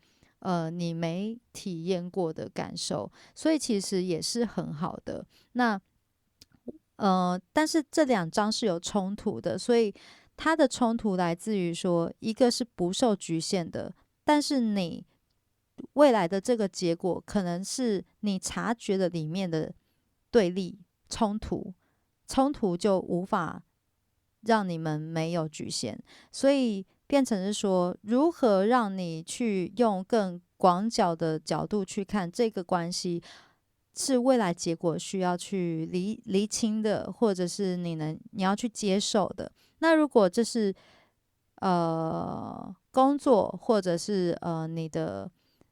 你没体验过的感受，所以其实也是很好的。那但是这两章是有冲突的，所以它的冲突来自于说，一个是不受局限的，但是你未来的这个结果，可能是你察觉的里面的对立冲突，冲突就无法让你们没有局限，所以变成是说，如何让你去用更广角的角度去看这个关系，是未来结果需要去厘清的，或者是你要去接受的。那如果这是工作或者是你的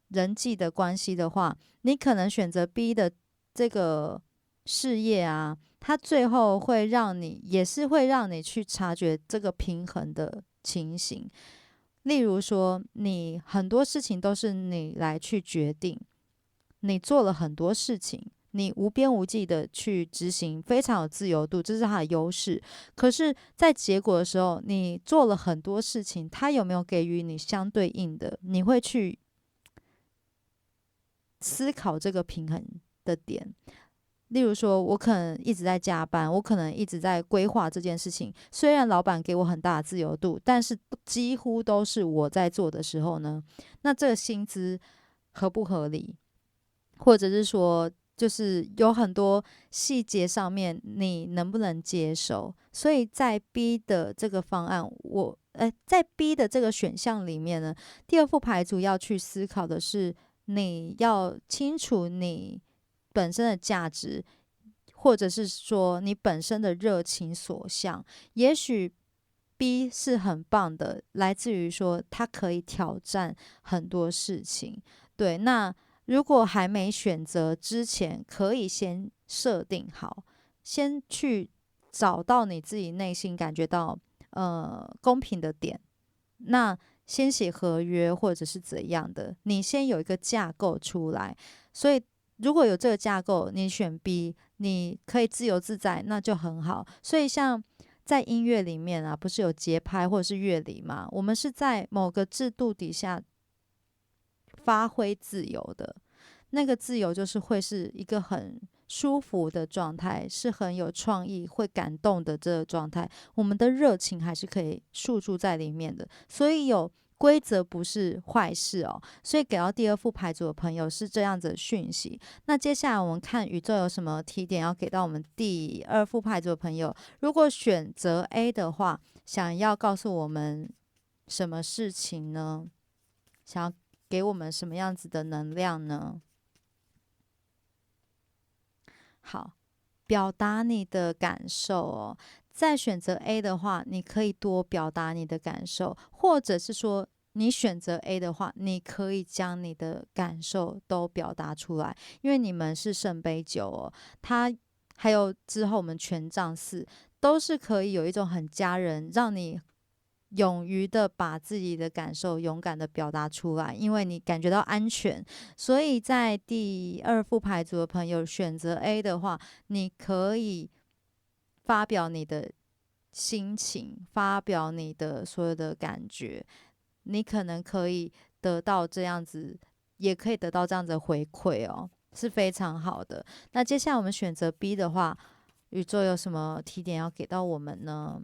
人际的关系的话，你可能选择 B 的这个事业啊，它最后会让你也是会让你去察觉这个平衡的情形。例如说，你很多事情都是你来去决定，你做了很多事情，你无边无际的去执行，非常有自由度，这是它的优势。可是，在结果的时候，你做了很多事情，它有没有给予你相对应的？你会去思考这个平衡的点。例如说，我可能一直在加班，我可能一直在规划这件事情。虽然老板给我很大的自由度，但是几乎都是我在做的时候呢，那这个薪资合不合理？或者是说，就是有很多细节上面你能不能接受？所以在 B 的这个方案，在 B 的这个选项里面呢，第二副牌组要去思考的是，你要清楚你本身的价值，或者是说你本身的热情所向。也许 B 是很棒的，来自于说它可以挑战很多事情。对，那如果还没选择之前，可以先设定好，先去找到你自己内心感觉到公平的点。那先写合约或者是怎样的，你先有一个架构出来。所以如果有这个架构，你选 B，你可以自由自在，那就很好。所以像在音乐里面啊，不是有节拍或者是乐理嘛？我们是在某个制度底下发挥自由的，那个自由就是会是一个很舒服的状态，是很有创意、会感动的这个状态。我们的热情还是可以诉诸在里面的，所以有规则不是坏事哦。所以给到第二副牌组的朋友是这样子的讯息。那接下来我们看宇宙有什么提点要给到我们第二副牌组的朋友。如果选择 A 的话，想要告诉我们什么事情呢？想要给我们什么样子的能量呢？好，表达你的感受在选择 A 的话，你可以多表达你的感受，或者是说你选择 A 的话，你可以将你的感受都表达出来，因为你们是圣杯九哦，它还有之后我们权杖四，都是可以有一种很家人，让你勇于的把自己的感受勇敢的表达出来，因为你感觉到安全。所以在第二副牌组的朋友选择 A 的话，你可以发表你的心情，发表你的所有的感觉，你可能可以得到这样子，也可以得到这样子的回馈哦，是非常好的。那接下来我们选择 B 的话，宇宙有什么提点要给到我们呢？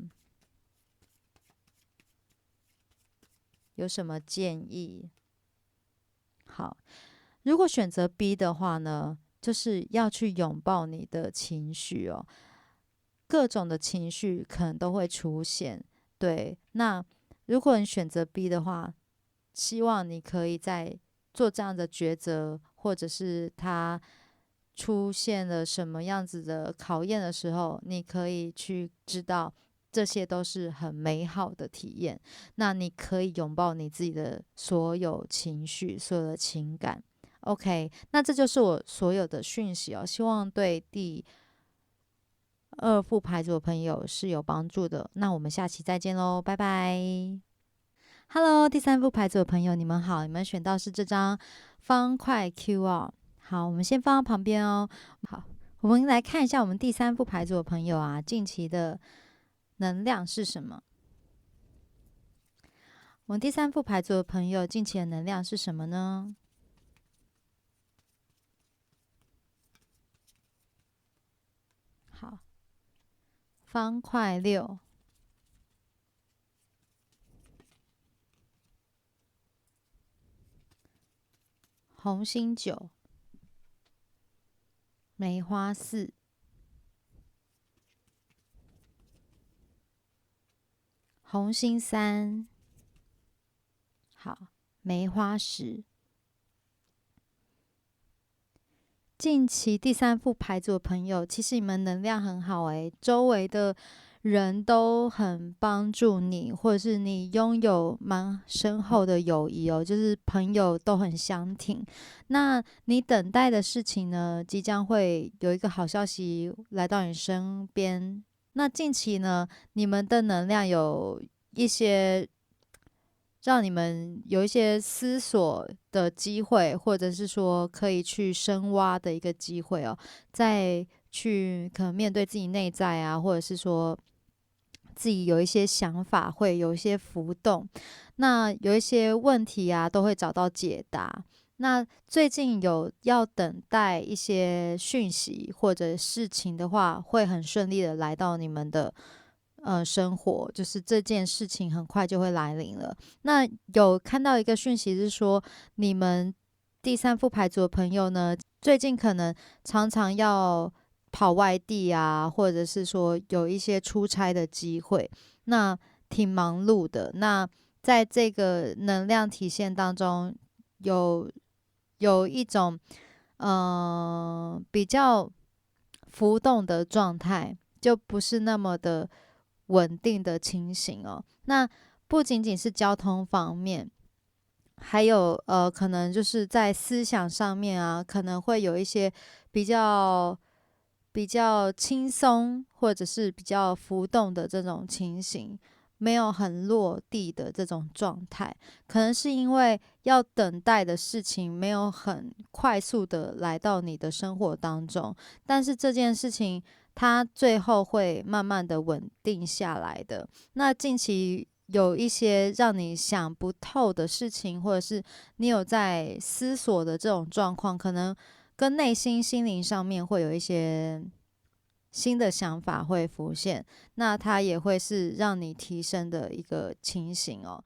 有什么建议？好，如果选择 B 的话呢，就是要去拥抱你的情绪哦，各种的情绪可能都会出现。对，那如果你选择 B 的话，希望你可以在做这样的抉择，或者是他出现了什么样子的考验的时候，你可以去知道这些都是很美好的体验。那你可以拥抱你自己的所有情绪、所有的情感。OK，那这就是我所有的讯息哦，希望对第二副牌组的朋友是有帮助的。那我们下期再见喽，拜拜。Hello，第三副牌组的朋友，你们好，你们选到是这张方块 Q 哦。好，我们先放到旁边哦。好，我们来看一下我们第三副牌组的朋友啊，近期的能量是什么？我们第三副牌组的朋友近期的能量是什么呢？好，方块六，红心九，梅花四，红心三，好，梅花十。近期第三副牌组的朋友，其实你们能量很好诶，周围的人都很帮助你，或者是你拥有蛮深厚的友谊哦，就是朋友都很相挺。那你等待的事情呢，即将会有一个好消息来到你身边。那近期呢，你们的能量有一些让你们有一些思索的机会，或者是说可以去深挖的一个机会哦，再去可能面对自己内在啊，或者是说自己有一些想法会有一些浮动，那有一些问题啊都会找到解答。那最近有要等待一些讯息或者事情的话，会很顺利的来到你们的生活，就是这件事情很快就会来临了。那有看到一个讯息是说，你们第三副牌组的朋友呢，最近可能常常要跑外地啊，或者是说有一些出差的机会，那挺忙碌的。那在这个能量体现当中，有有一种比较浮动的状态，就不是那么的稳定的情形哦。那不仅仅是交通方面，还有可能就是在思想上面啊，可能会有一些比较轻松，或者是比较浮动的这种情形，没有很落地的这种状态，可能是因为要等待的事情没有很快速的来到你的生活当中，但是这件事情它最后会慢慢的稳定下来的。那近期有一些让你想不透的事情，或者是你有在思索的这种状况，可能跟内心心灵上面会有一些新的想法会浮现，那它也会是让你提升的一个情形哦。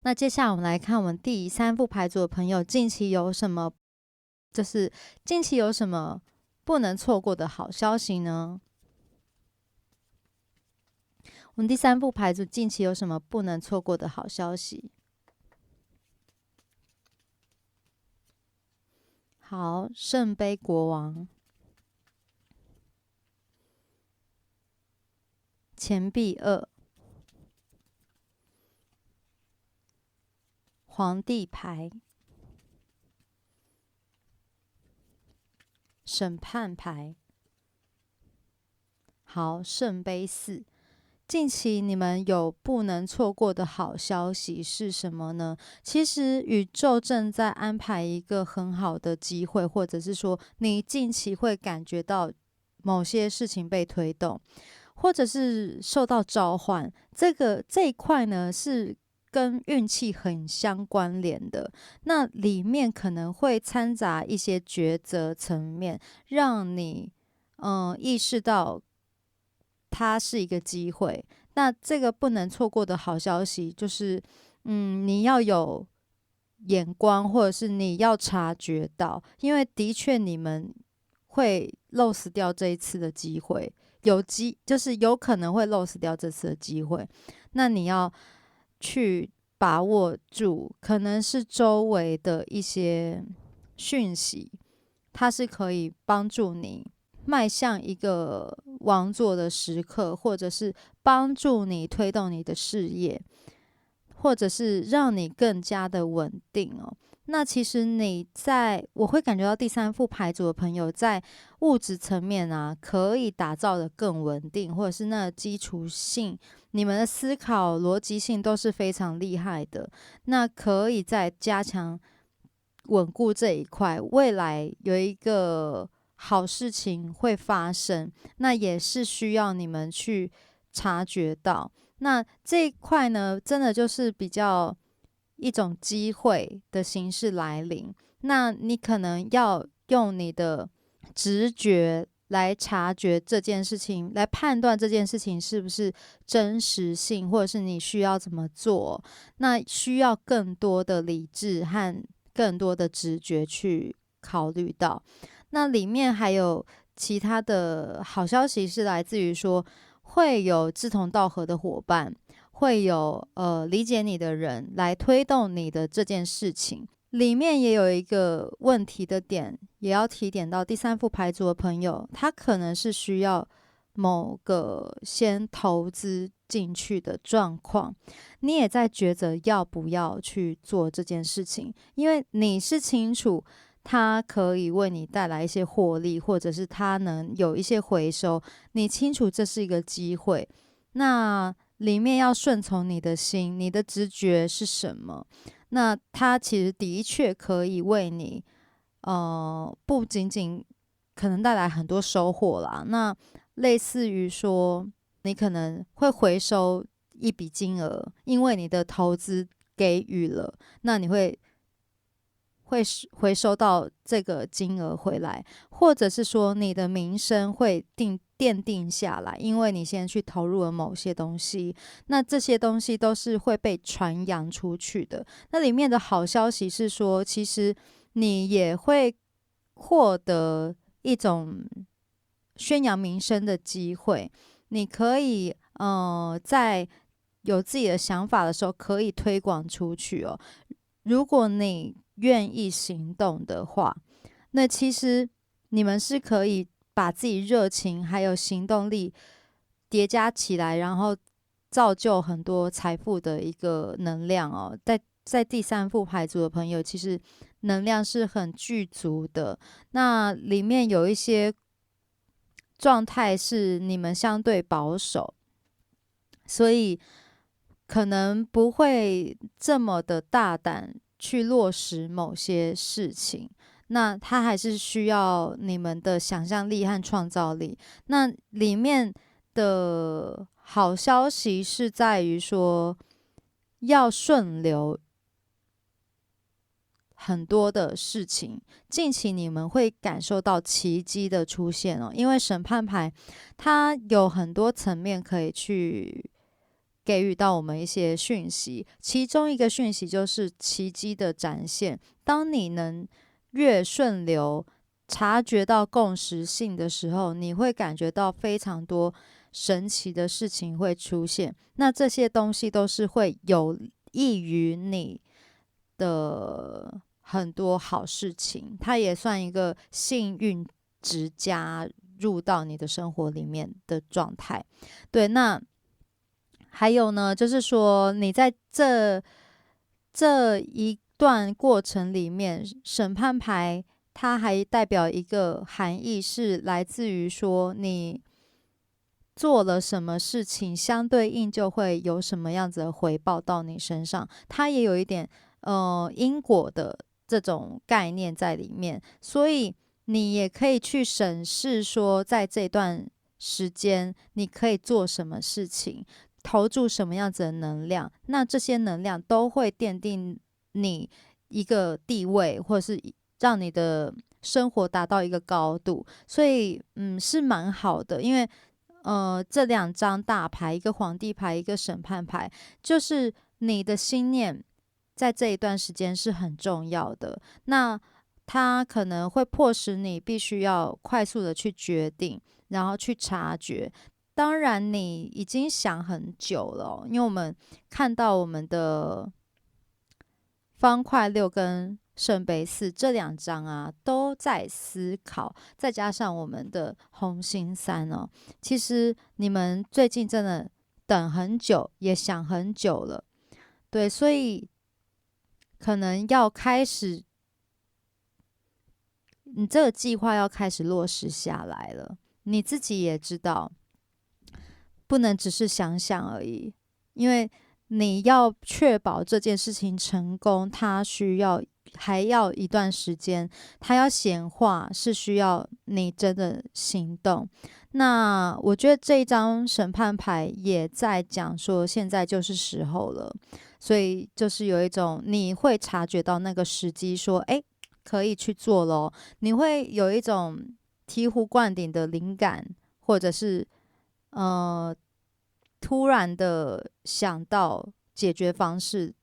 那接下来我们来看我们第三副牌组的朋友近期有什么，就是近期有什么不能错过的好消息呢？我们第三副牌组近期有什么不能错过的好消息？好，圣杯国王，钱币二，皇帝牌、审判牌。好，圣杯4。近期你们有不能错过的好消息是什么呢？其实宇宙正在安排一个很好的机会，或者是说你近期会感觉到某些事情被推动，或者是受到召唤。这一块呢是跟运气很相关联的，那里面可能会掺杂一些抉择层面，让你意识到它是一个机会。那这个不能错过的好消息就是，你要有眼光，或者是你要察觉到，因为的确你们会 lose 掉这一次的机会，就是有可能会 lose 掉这次的机会。那你要去把握住，可能是周围的一些讯息，它是可以帮助你迈向一个王座的时刻，或者是帮助你推动你的事业，或者是让你更加的稳定哦。那其实我会感觉到第三副牌组的朋友在物质层面啊，可以打造的更稳定，或者是那个基础性，你们的思考逻辑性都是非常厉害的。那可以再加强稳固这一块，未来有一个好事情会发生，那也是需要你们去察觉到。那这一块呢，真的就是比较一种机会的形式来临。那你可能要用你的直觉来察觉这件事情，来判断这件事情是不是真实性，或者是你需要怎么做。那需要更多的理智和更多的直觉去考虑到。那里面还有其他的好消息是来自于说，会有志同道合的伙伴，会有理解你的人来推动你的这件事情。里面也有一个问题的点，也要提点到第三副牌组的朋友，他可能是需要某个先投资进去的状况，你也在抉择要不要去做这件事情，因为你是清楚它可以为你带来一些获利，或者是它能有一些回收，你清楚这是一个机会。那里面要顺从你的心，你的直觉是什么？那它其实的确可以为你，不仅仅可能带来很多收获啦。那类似于说，你可能会回收一笔金额，因为你的投资给予了，那你会回收到这个金额回来，或者是说你的名声会奠定下来，因为你先去投入了某些东西，那这些东西都是会被传扬出去的。那里面的好消息是说，其实你也会获得一种宣扬名声的机会，你可以在有自己的想法的时候，可以推广出去哦。如果你愿意行动的话，那其实你们是可以把自己热情还有行动力叠加起来，然后造就很多财富的一个能量哦。在第三副牌组的朋友，其实能量是很具足的。那里面有一些状态是你们相对保守，所以可能不会这么的大胆去落实某些事情，那它还是需要你们的想象力和创造力。那里面的好消息是在于说，要顺流很多的事情，近期你们会感受到奇迹的出现哦，因为审判牌它有很多层面可以去给予到我们一些讯息，其中一个讯息就是奇迹的展现。当你能越顺流，察觉到共识性的时候，你会感觉到非常多神奇的事情会出现。那这些东西都是会有益于你的很多好事情，它也算一个幸运值加入到你的生活里面的状态。对，那还有呢，就是说你在这一段过程里面，审判牌它还代表一个含义，是来自于说你做了什么事情，相对应就会有什么样子的回报到你身上。它也有一点因果的这种概念在里面，所以你也可以去审视说，在这段时间你可以做什么事情，投注什么样子的能量，那这些能量都会奠定你一个地位，或者是让你的生活达到一个高度，所以是蛮好的，因为这两张大牌，一个皇帝牌，一个审判牌，就是你的心念在这一段时间是很重要的。那它可能会迫使你必须要快速的去决定，然后去察觉。当然，你已经想很久了哦，因为我们看到我们的方块六跟圣杯四这两张啊，都在思考，再加上我们的红心三哦，其实你们最近真的等很久，也想很久了，对，所以可能要开始，你这个计划要开始落实下来了。你自己也知道，不能只是想想而已，因为你要确保这件事情成功，它还要一段时间，它要显化是需要你真的行动。那我觉得这一张审判牌也在讲说，现在就是时候了，所以就是有一种你会察觉到那个时机，说，哎，可以去做咯。你会有一种醍醐灌顶的灵感，或者是呃突然的想到解决方式，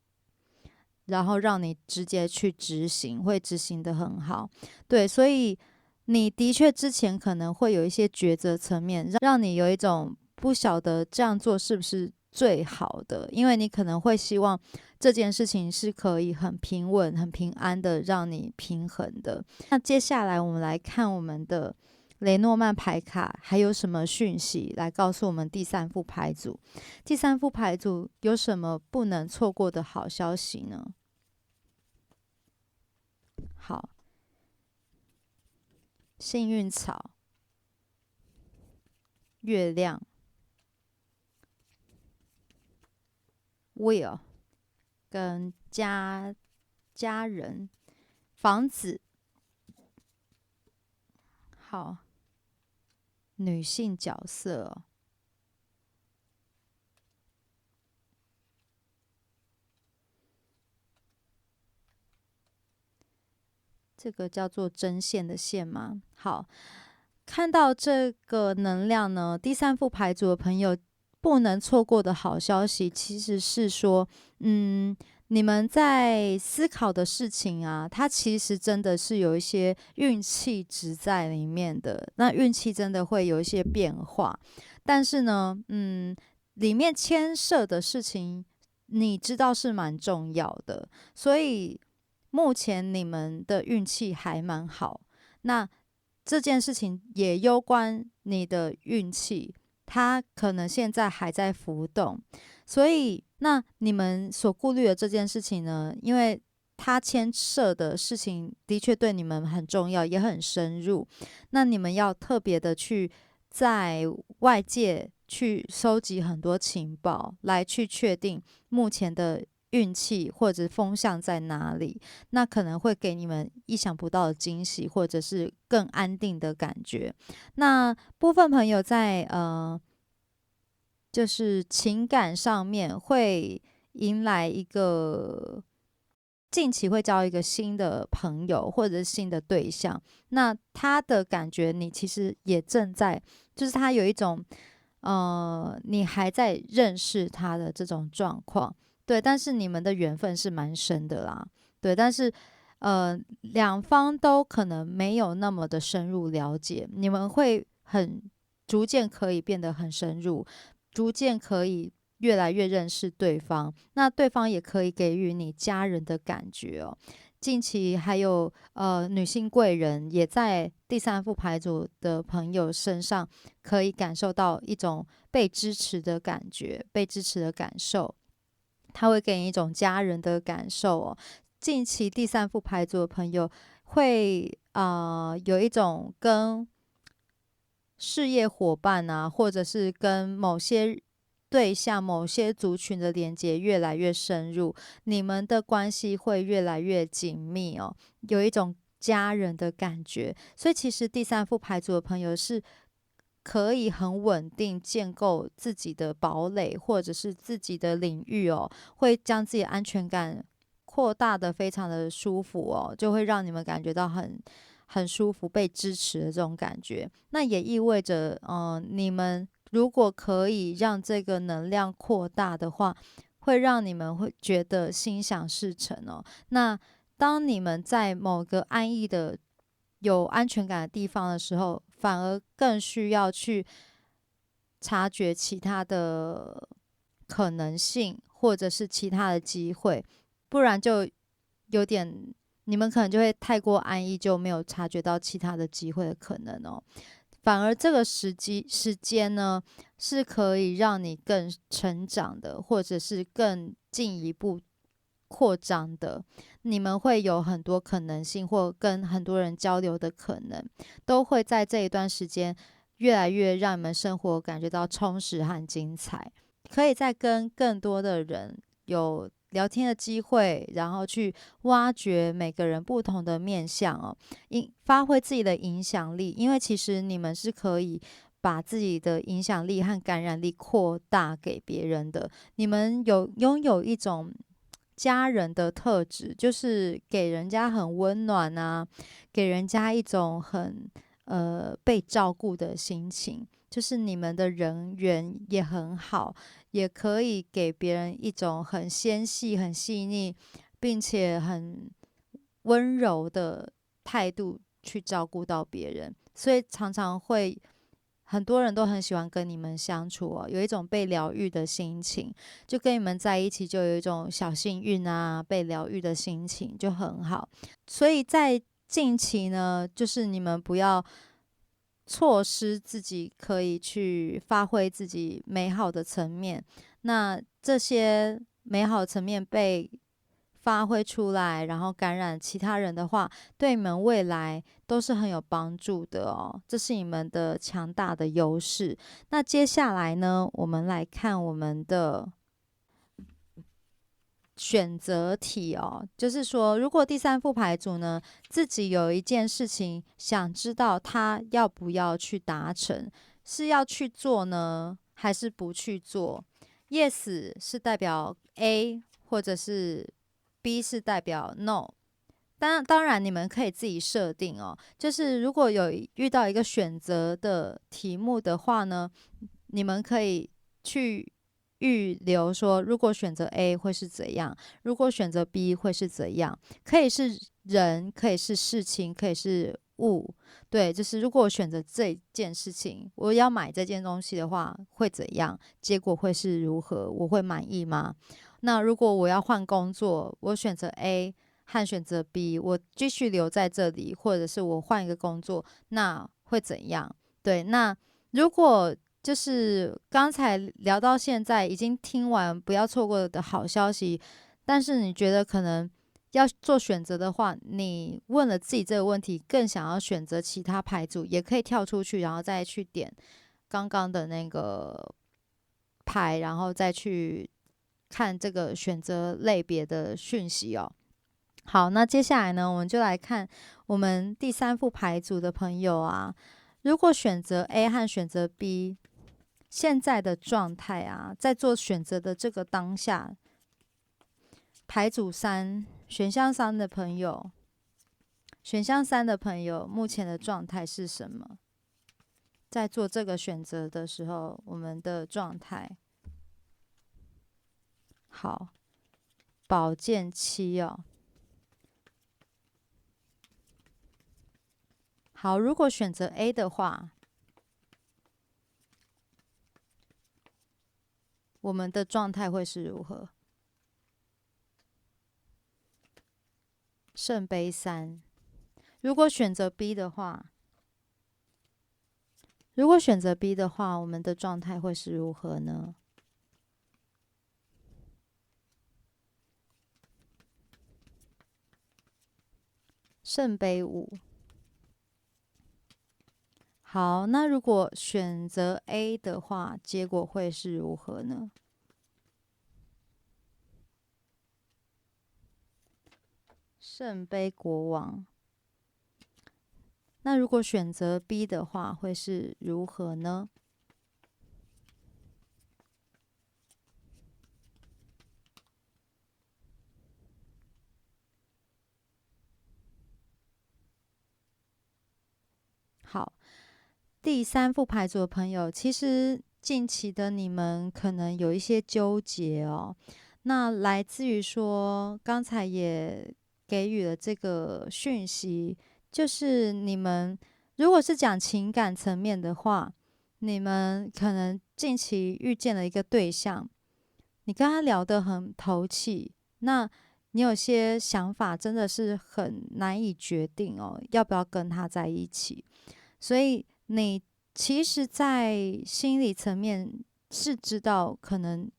然后让你直接去执行，会执行的很好。对，所以你的确之前可能会有一些抉择层面，让你有一种不晓得这样做是不是最好的，因为你可能会希望这件事情是可以很平稳、很平安的让你平衡的。那接下来我们来看我们的雷诺曼牌卡还有什么讯息来告诉我们第三副牌组？第三副牌组有什么不能错过的好消息呢？好，幸运草、月亮、will 跟家人、房子。好，女性角色哦，这个叫做针线的线吗？好，看到这个能量呢，第三副牌组的朋友不能错过的好消息，其实是说，你们在思考的事情啊，它其实真的是有一些运气值在里面的。那运气真的会有一些变化，但是呢，里面牵涉的事情，你知道是蛮重要的，所以目前你们的运气还蛮好。那这件事情也攸关你的运气，它可能现在还在浮动，所以那你们所顾虑的这件事情呢，因为它牵涉的事情的确对你们很重要，也很深入，那你们要特别的去在外界去收集很多情报，来去确定目前的运气或者风向在哪里，那可能会给你们意想不到的惊喜，或者是更安定的感觉。那部分朋友在就是情感上面会迎来一个近期会交一个新的朋友或者是新的对象，那他的感觉你其实也正在，就是他有一种你还在认识他的这种状况，对，但是你们的缘分是蛮深的啦，对，但是两方都可能没有那么的深入了解，你们会很逐渐可以变得很深入，逐渐可以越来越认识对方，那对方也可以给予你家人的感觉哦。近期还有女性贵人也在第三副牌组的朋友身上可以感受到一种被支持的感觉，被支持的感受。它会给你一种家人的感受哦。近期第三副牌组的朋友会有一种跟事业伙伴啊，或者是跟某些对象、某些族群的连接越来越深入，你们的关系会越来越紧密哦，有一种家人的感觉。所以其实第三副牌组的朋友是可以很稳定建构自己的堡垒，或者是自己的领域哦，会将自己的安全感扩大的非常的舒服哦，就会让你们感觉到很舒服、被支持的这种感觉。那也意味着，你们如果可以让这个能量扩大的话，会让你们会觉得心想事成哦。那当你们在某个安逸的、有安全感的地方的时候，反而更需要去察觉其他的可能性，或者是其他的机会，不然就有点你们可能就会太过安逸，就没有察觉到其他的机会的可能哦。反而这个时间呢，是可以让你更成长的，或者是更进一步扩张的。你们会有很多可能性，或跟很多人交流的可能，都会在这一段时间越来越让你们生活感觉到充实和精彩。可以再跟更多的人有聊天的机会，然后去挖掘每个人不同的面向哦，发挥自己的影响力。因为其实你们是可以把自己的影响力和感染力扩大给别人的。你们拥有一种家人的特质，就是给人家很温暖啊，给人家一种很被照顾的心情。就是你们的人缘也很好，也可以给别人一种很纤细、很细腻，并且很温柔的态度去照顾到别人，所以常常会很多人都很喜欢跟你们相处哦，有一种被疗愈的心情，就跟你们在一起就有一种小幸运啊，被疗愈的心情就很好。所以在近期呢，就是你们不要错失自己可以去发挥自己美好的层面。那这些美好层面被发挥出来，然后感染其他人的话，对你们未来都是很有帮助的哦。这是你们的强大的优势。那接下来呢，我们来看我们的选择题哦，就是说，如果第三副牌组呢，自己有一件事情想知道他要不要去达成，是要去做呢，还是不去做？Yes 是代表 A，或者是 B 是代表 No。当然，你们可以自己设定哦。就是如果有遇到一个选择的题目的话呢，你们可以去预留说，如果选择 A 会是怎样，如果选择 B 会是怎样。可以是人，可以是事情，可以是物。对，就是如果我选择这件事情，我要买这件东西的话，会怎样？结果会是如何？我会满意吗？那如果我要换工作，我选择 A 和选择 B，我继续留在这里，或者是我换一个工作，那会怎样？对，那如果就是刚才聊到现在，已经听完不要错过的好消息，但是你觉得可能要做选择的话，你问了自己这个问题，更想要选择其他牌组，也可以跳出去，然后再去点刚刚的那个牌，然后再去看这个选择类别的讯息哦。好，那接下来呢，我们就来看我们第三副牌组的朋友啊，如果选择 A 和选择 B，现在的状态啊，在做选择的这个当下，牌组三选项三的朋友，选项三的朋友目前的状态是什么？在做这个选择的时候，我们的状态好，宝剑七哦。好，如果选择 A 的话，我们的状态会是如何？圣杯三。如果选择 B 的话，我们的状态会是如何呢？圣杯五。好，那如果选择 A 的话，结果会是如何呢？圣杯国王。那如果选择 B 的话，会是如何呢？好，第三副牌组的朋友，其实近期的你们可能有一些纠结哦。那来自于说，刚才也给予了这个讯息，就是你们如果是讲情感层面的话，你们可能近期遇见了一个对象，你跟他聊得很投契，那你有些想法真的是很难以决定哦，要不要跟他在一起。所以你其实，在心理层面是知道，可能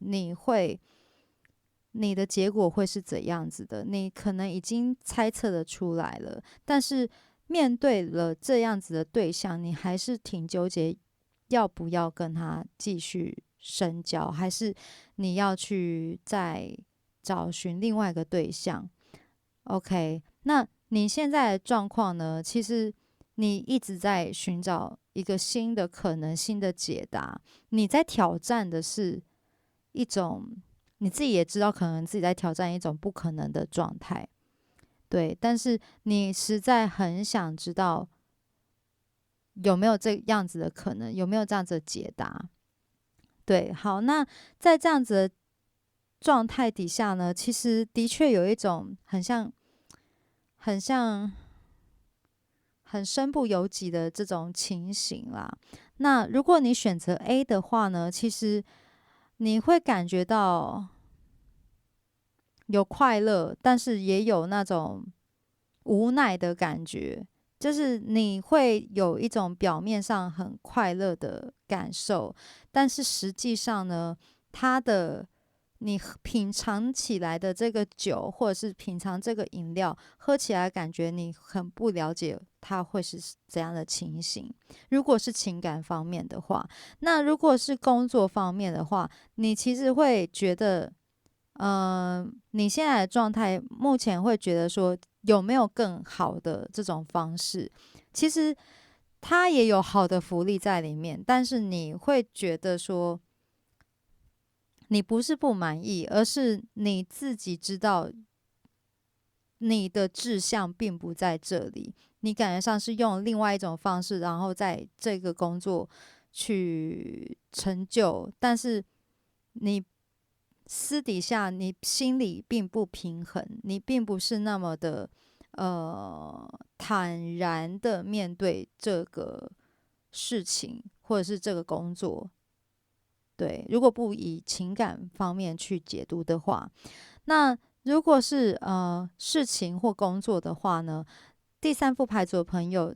你的结果会是怎样子的，你可能已经猜测的出来了。但是面对了这样子的对象，你还是挺纠结，要不要跟他继续深交，还是你要去再找寻另外一个对象？OK，那你现在的状况呢？其实你一直在寻找一个新的可能、新的解答。你在挑战的是一种你自己也知道，可能自己在挑战一种不可能的状态，对。但是你实在很想知道有没有这样子的可能，有没有这样子的解答？对，好，那在这样子的状态底下呢，其实的确有一种很像很身不由己的这种情形啦。那如果你选择 A 的话呢，其实你会感觉到有快乐，但是也有那种无奈的感觉，就是你会有一种表面上很快乐的感受，但是实际上呢，它的你品尝起来的这个酒，或者是品尝这个饮料，喝起来感觉你很不了解它会是怎样的情形。如果是情感方面的话，那如果是工作方面的话，你其实会觉得。你现在的状态目前会觉得说有没有更好的这种方式？其实它也有好的福利在里面，但是你会觉得说你不是不满意，而是你自己知道你的志向并不在这里，你感觉上是用另外一种方式，然后在这个工作去成就，但是你私底下你心里并不平衡，你并不是那么的坦然的面对这个事情或者是这个工作。对，如果不以情感方面去解读的话，那如果是事情或工作的话呢，第三副牌组的朋友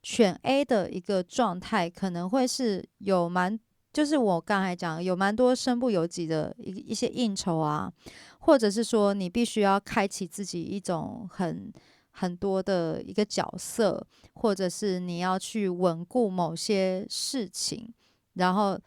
选 A 的一个状态，可能会是就是我刚才讲有蛮多身不由己的一些应酬啊，或者是说你必须要开启自己一种很多的一个角色，或者是你要去稳固某些事情，然后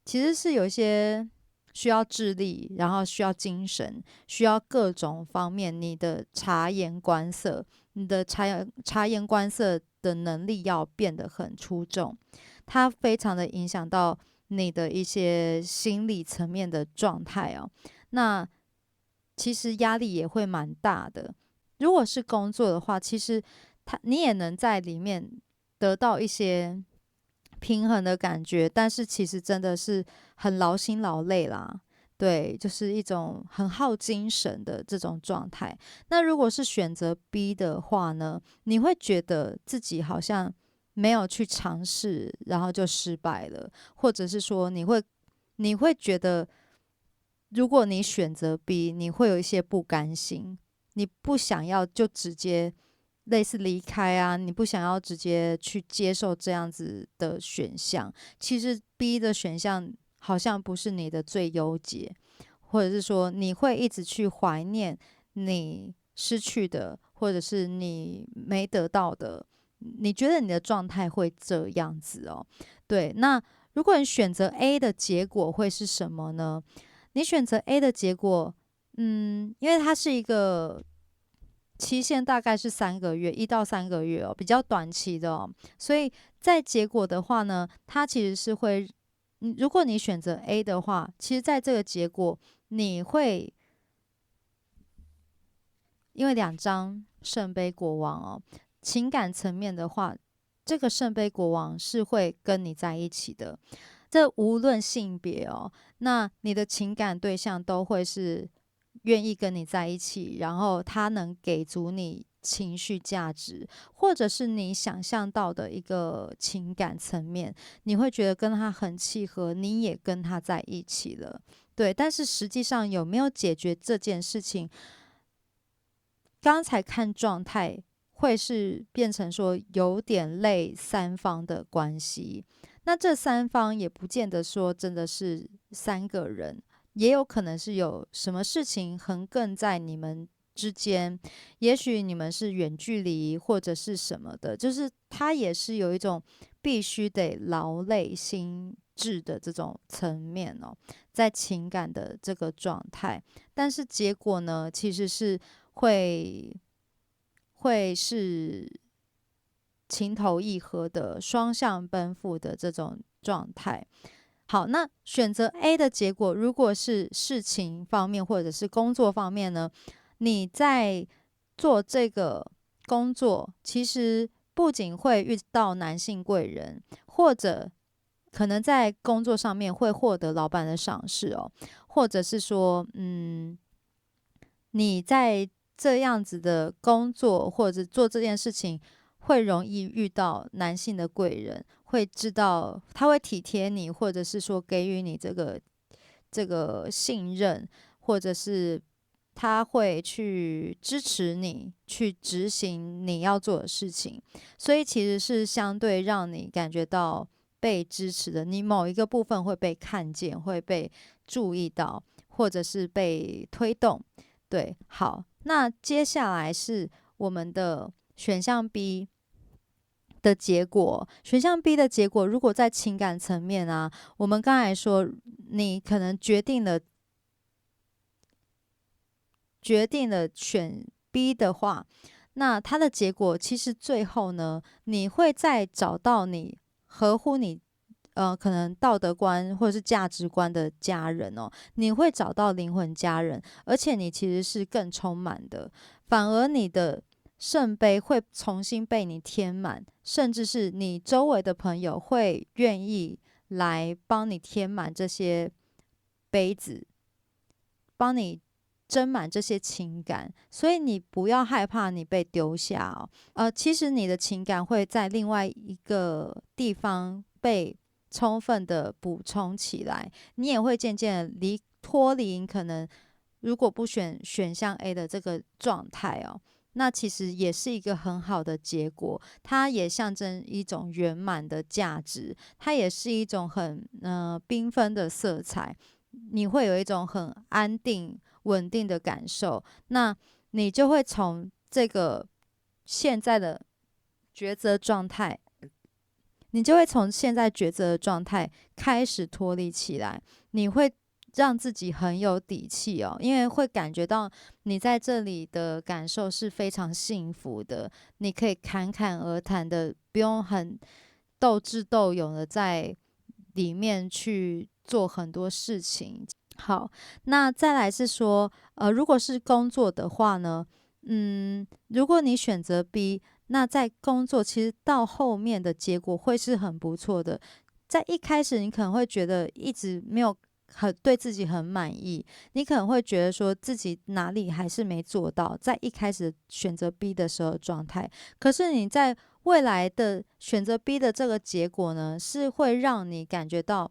其实是有一些需要智力，然后需要精神，需要各种方面你的察言观色，你的察言观色的能力要变得很出众，它非常的影响到你的一些心理层面的状态哦。那其实压力也会蛮大的。如果是工作的话，其实你也能在里面得到一些平衡的感觉，但是其实真的是很劳心劳累啦。对，就是一种很耗精神的这种状态。那如果是选择 B 的话呢，你会觉得自己好像没有去尝试，然后就失败了，或者是说你会觉得，如果你选择 B，你会有一些不甘心，你不想要就直接类似离开啊，你不想要直接去接受这样子的选项。其实 B 的选项好像不是你的最优解，或者是说你会一直去怀念你失去的，或或者是你没得到的，你觉得你的状态会这样子哦。对，那如果你选择 A 的结果会是什么呢？你选择 A 的结果，因为它是一个期限大概是3个月，1到3个月哦，比较短期的哦。所以在结果的话呢，它其实是会，如果你选择 A 的话，其实在这个结果你会因为2张圣杯国王哦，情感层面的话，这个圣杯国王是会跟你在一起的。这无论性别哦，那你的情感对象都会是愿意跟你在一起，然后他能给足你情绪价值，或者是你想象到的一个情感层面，你会觉得跟他很契合，你也跟他在一起了。对，但是实际上有没有解决这件事情？刚才看状态会是变成说有点类3方的关系，那这3方也不见得说真的是3个人，也有可能是有什么事情横亘在你们之间，也许你们是远距离或者是什么的，就是他也是有一种必须得劳累心智的这种层面哦，在情感的这个状态，但是结果呢，其实是会是情投意合的双向奔赴的这种状态。好，那选择 A 的结果，如果是事情方面或者是工作方面呢，你在做这个工作，其实不仅会遇到男性贵人，或者可能在工作上面会获得老板的赏识哦，或者是说，你在这样子的工作或者做这件事情，会容易遇到男性的贵人，会知道他会体贴你，或者是说给予你这个信任，或者是他会去支持你去执行你要做的事情，所以其实是相对让你感觉到被支持的，你某一个部分会被看见，会被注意到，或者是被推动。对，好，那接下来是我们的选项 B 的结果。选项 B 的结果，如果在情感层面啊，我们刚才说，你可能决定了选 B 的话，那它的结果其实最后呢，你会再找到你合乎你可能道德观或者是价值观的家人哦，你会找到灵魂家人，而且你其实是更充满的，反而你的圣杯会重新被你填满，甚至是你周围的朋友会愿意来帮你填满这些杯子，帮你斟满这些情感，所以你不要害怕你被丢下哦。其实你的情感会在另外一个地方被充分的补充起来，你也会渐渐脱离可能如果不选项 A 的这个状态哦，那其实也是一个很好的结果，它也象征一种圆满的价值，它也是一种很缤纷的色彩，你会有一种很安定稳定的感受，那你就会从这个现在的抉择状态，你就会从现在抉择的状态开始脱离起来，你会让自己很有底气哦，因为会感觉到你在这里的感受是非常幸福的，你可以侃侃而谈的，不用很斗智斗勇的在里面去做很多事情。好，那再来是说，如果是工作的话呢，如果你选择 B，那在工作其实到后面的结果会是很不错的。在一开始，你可能会觉得一直没有对自己很满意，你可能会觉得说自己哪里还是没做到，在一开始选择 B 的时候的状态。可是你在未来的选择 B 的这个结果呢，是会让你感觉到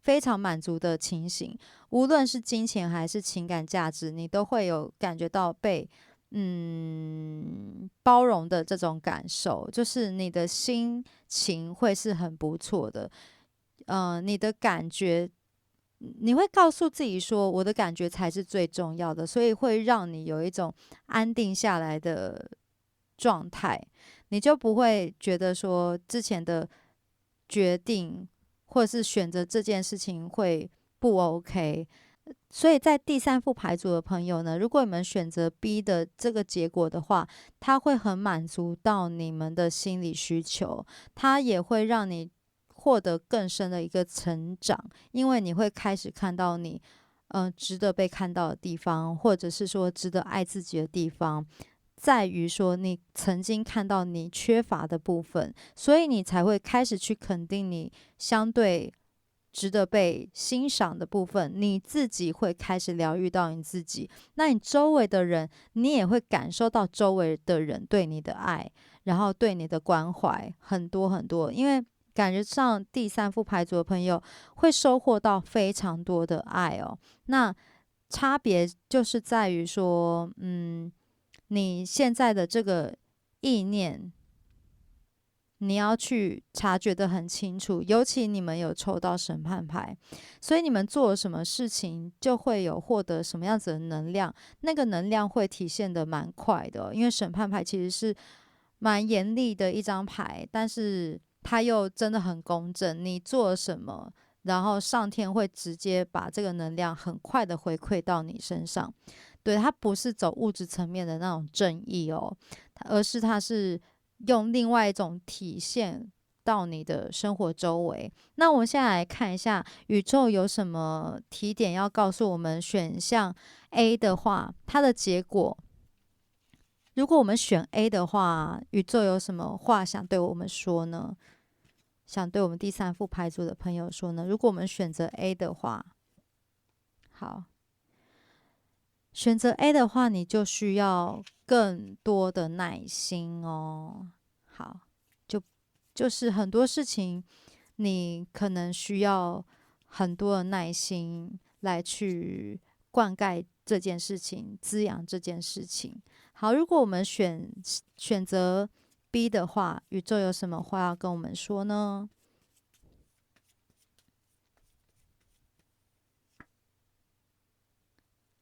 非常满足的情形，无论是金钱还是情感价值，你都会有感觉到被包容的这种感受，就是你的心情会是很不错的。你的感觉，你会告诉自己说，我的感觉才是最重要的，所以会让你有一种安定下来的状态，你就不会觉得说之前的决定或者是选择这件事情会不 OK。所以在第三副牌组的朋友呢，如果你们选择 B 的这个结果的话，它会很满足到你们的心理需求，它也会让你获得更深的一个成长，因为你会开始看到你值得被看到的地方，或者是说值得爱自己的地方，在于说你曾经看到你缺乏的部分，所以你才会开始去肯定你相对值得被欣赏的部分，你自己会开始疗愈到你自己，那你周围的人，你也会感受到周围的人对你的爱，然后对你的关怀很多很多，因为感觉上第三副牌组的朋友会收获到非常多的爱哦。那差别就是在于说，你现在的这个意念，你要去察觉得很清楚，尤其你们有抽到审判牌，所以你们做了什么事情，就会有获得什么样子的能量，那个能量会体现的蛮快的哦，因为审判牌其实是蛮严厉的一张牌，但是它又真的很公正，你做了什么，然后上天会直接把这个能量很快的回馈到你身上。对，它不是走物质层面的那种正义哦，而是它是用另外一种体现到你的生活周围。那我们现在来看一下宇宙有什么提点要告诉我们。选项 A 的话，它的结果，如果我们选 A 的话，宇宙有什么话想对我们说呢？想对我们第三副牌组的朋友说呢？如果我们选择 A 的话，好。选择 A 的话，你就需要更多的耐心哦。好，就是很多事情，你可能需要很多的耐心来去灌溉这件事情，滋养这件事情。好，如果我们选择 B 的话，宇宙有什么话要跟我们说呢？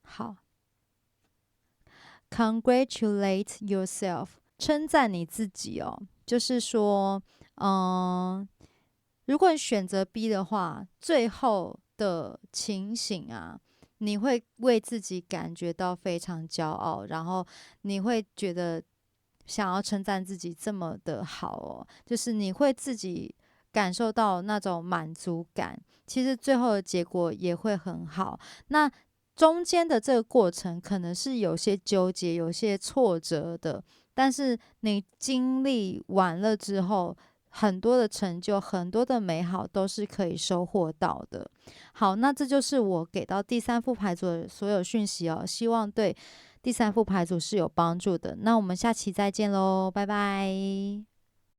好，congratulate yourself，称赞你自己哦。就是说，嗯，如果你选择 B 的话，最后的情形啊，你会为自己感觉到非常骄傲，然后你会觉得想要称赞自己这么的好哦，就是你会自己感受到那种满足感。其实最后的结果也会很好。那中间的这个过程可能是有些纠结、有些挫折的，但是你经历完了之后，很多的成就、很多的美好都是可以收获到的。好，那这就是我给到第三副牌组的所有讯息哦，希望对第三副牌组是有帮助的。那我们下期再见喽，拜拜。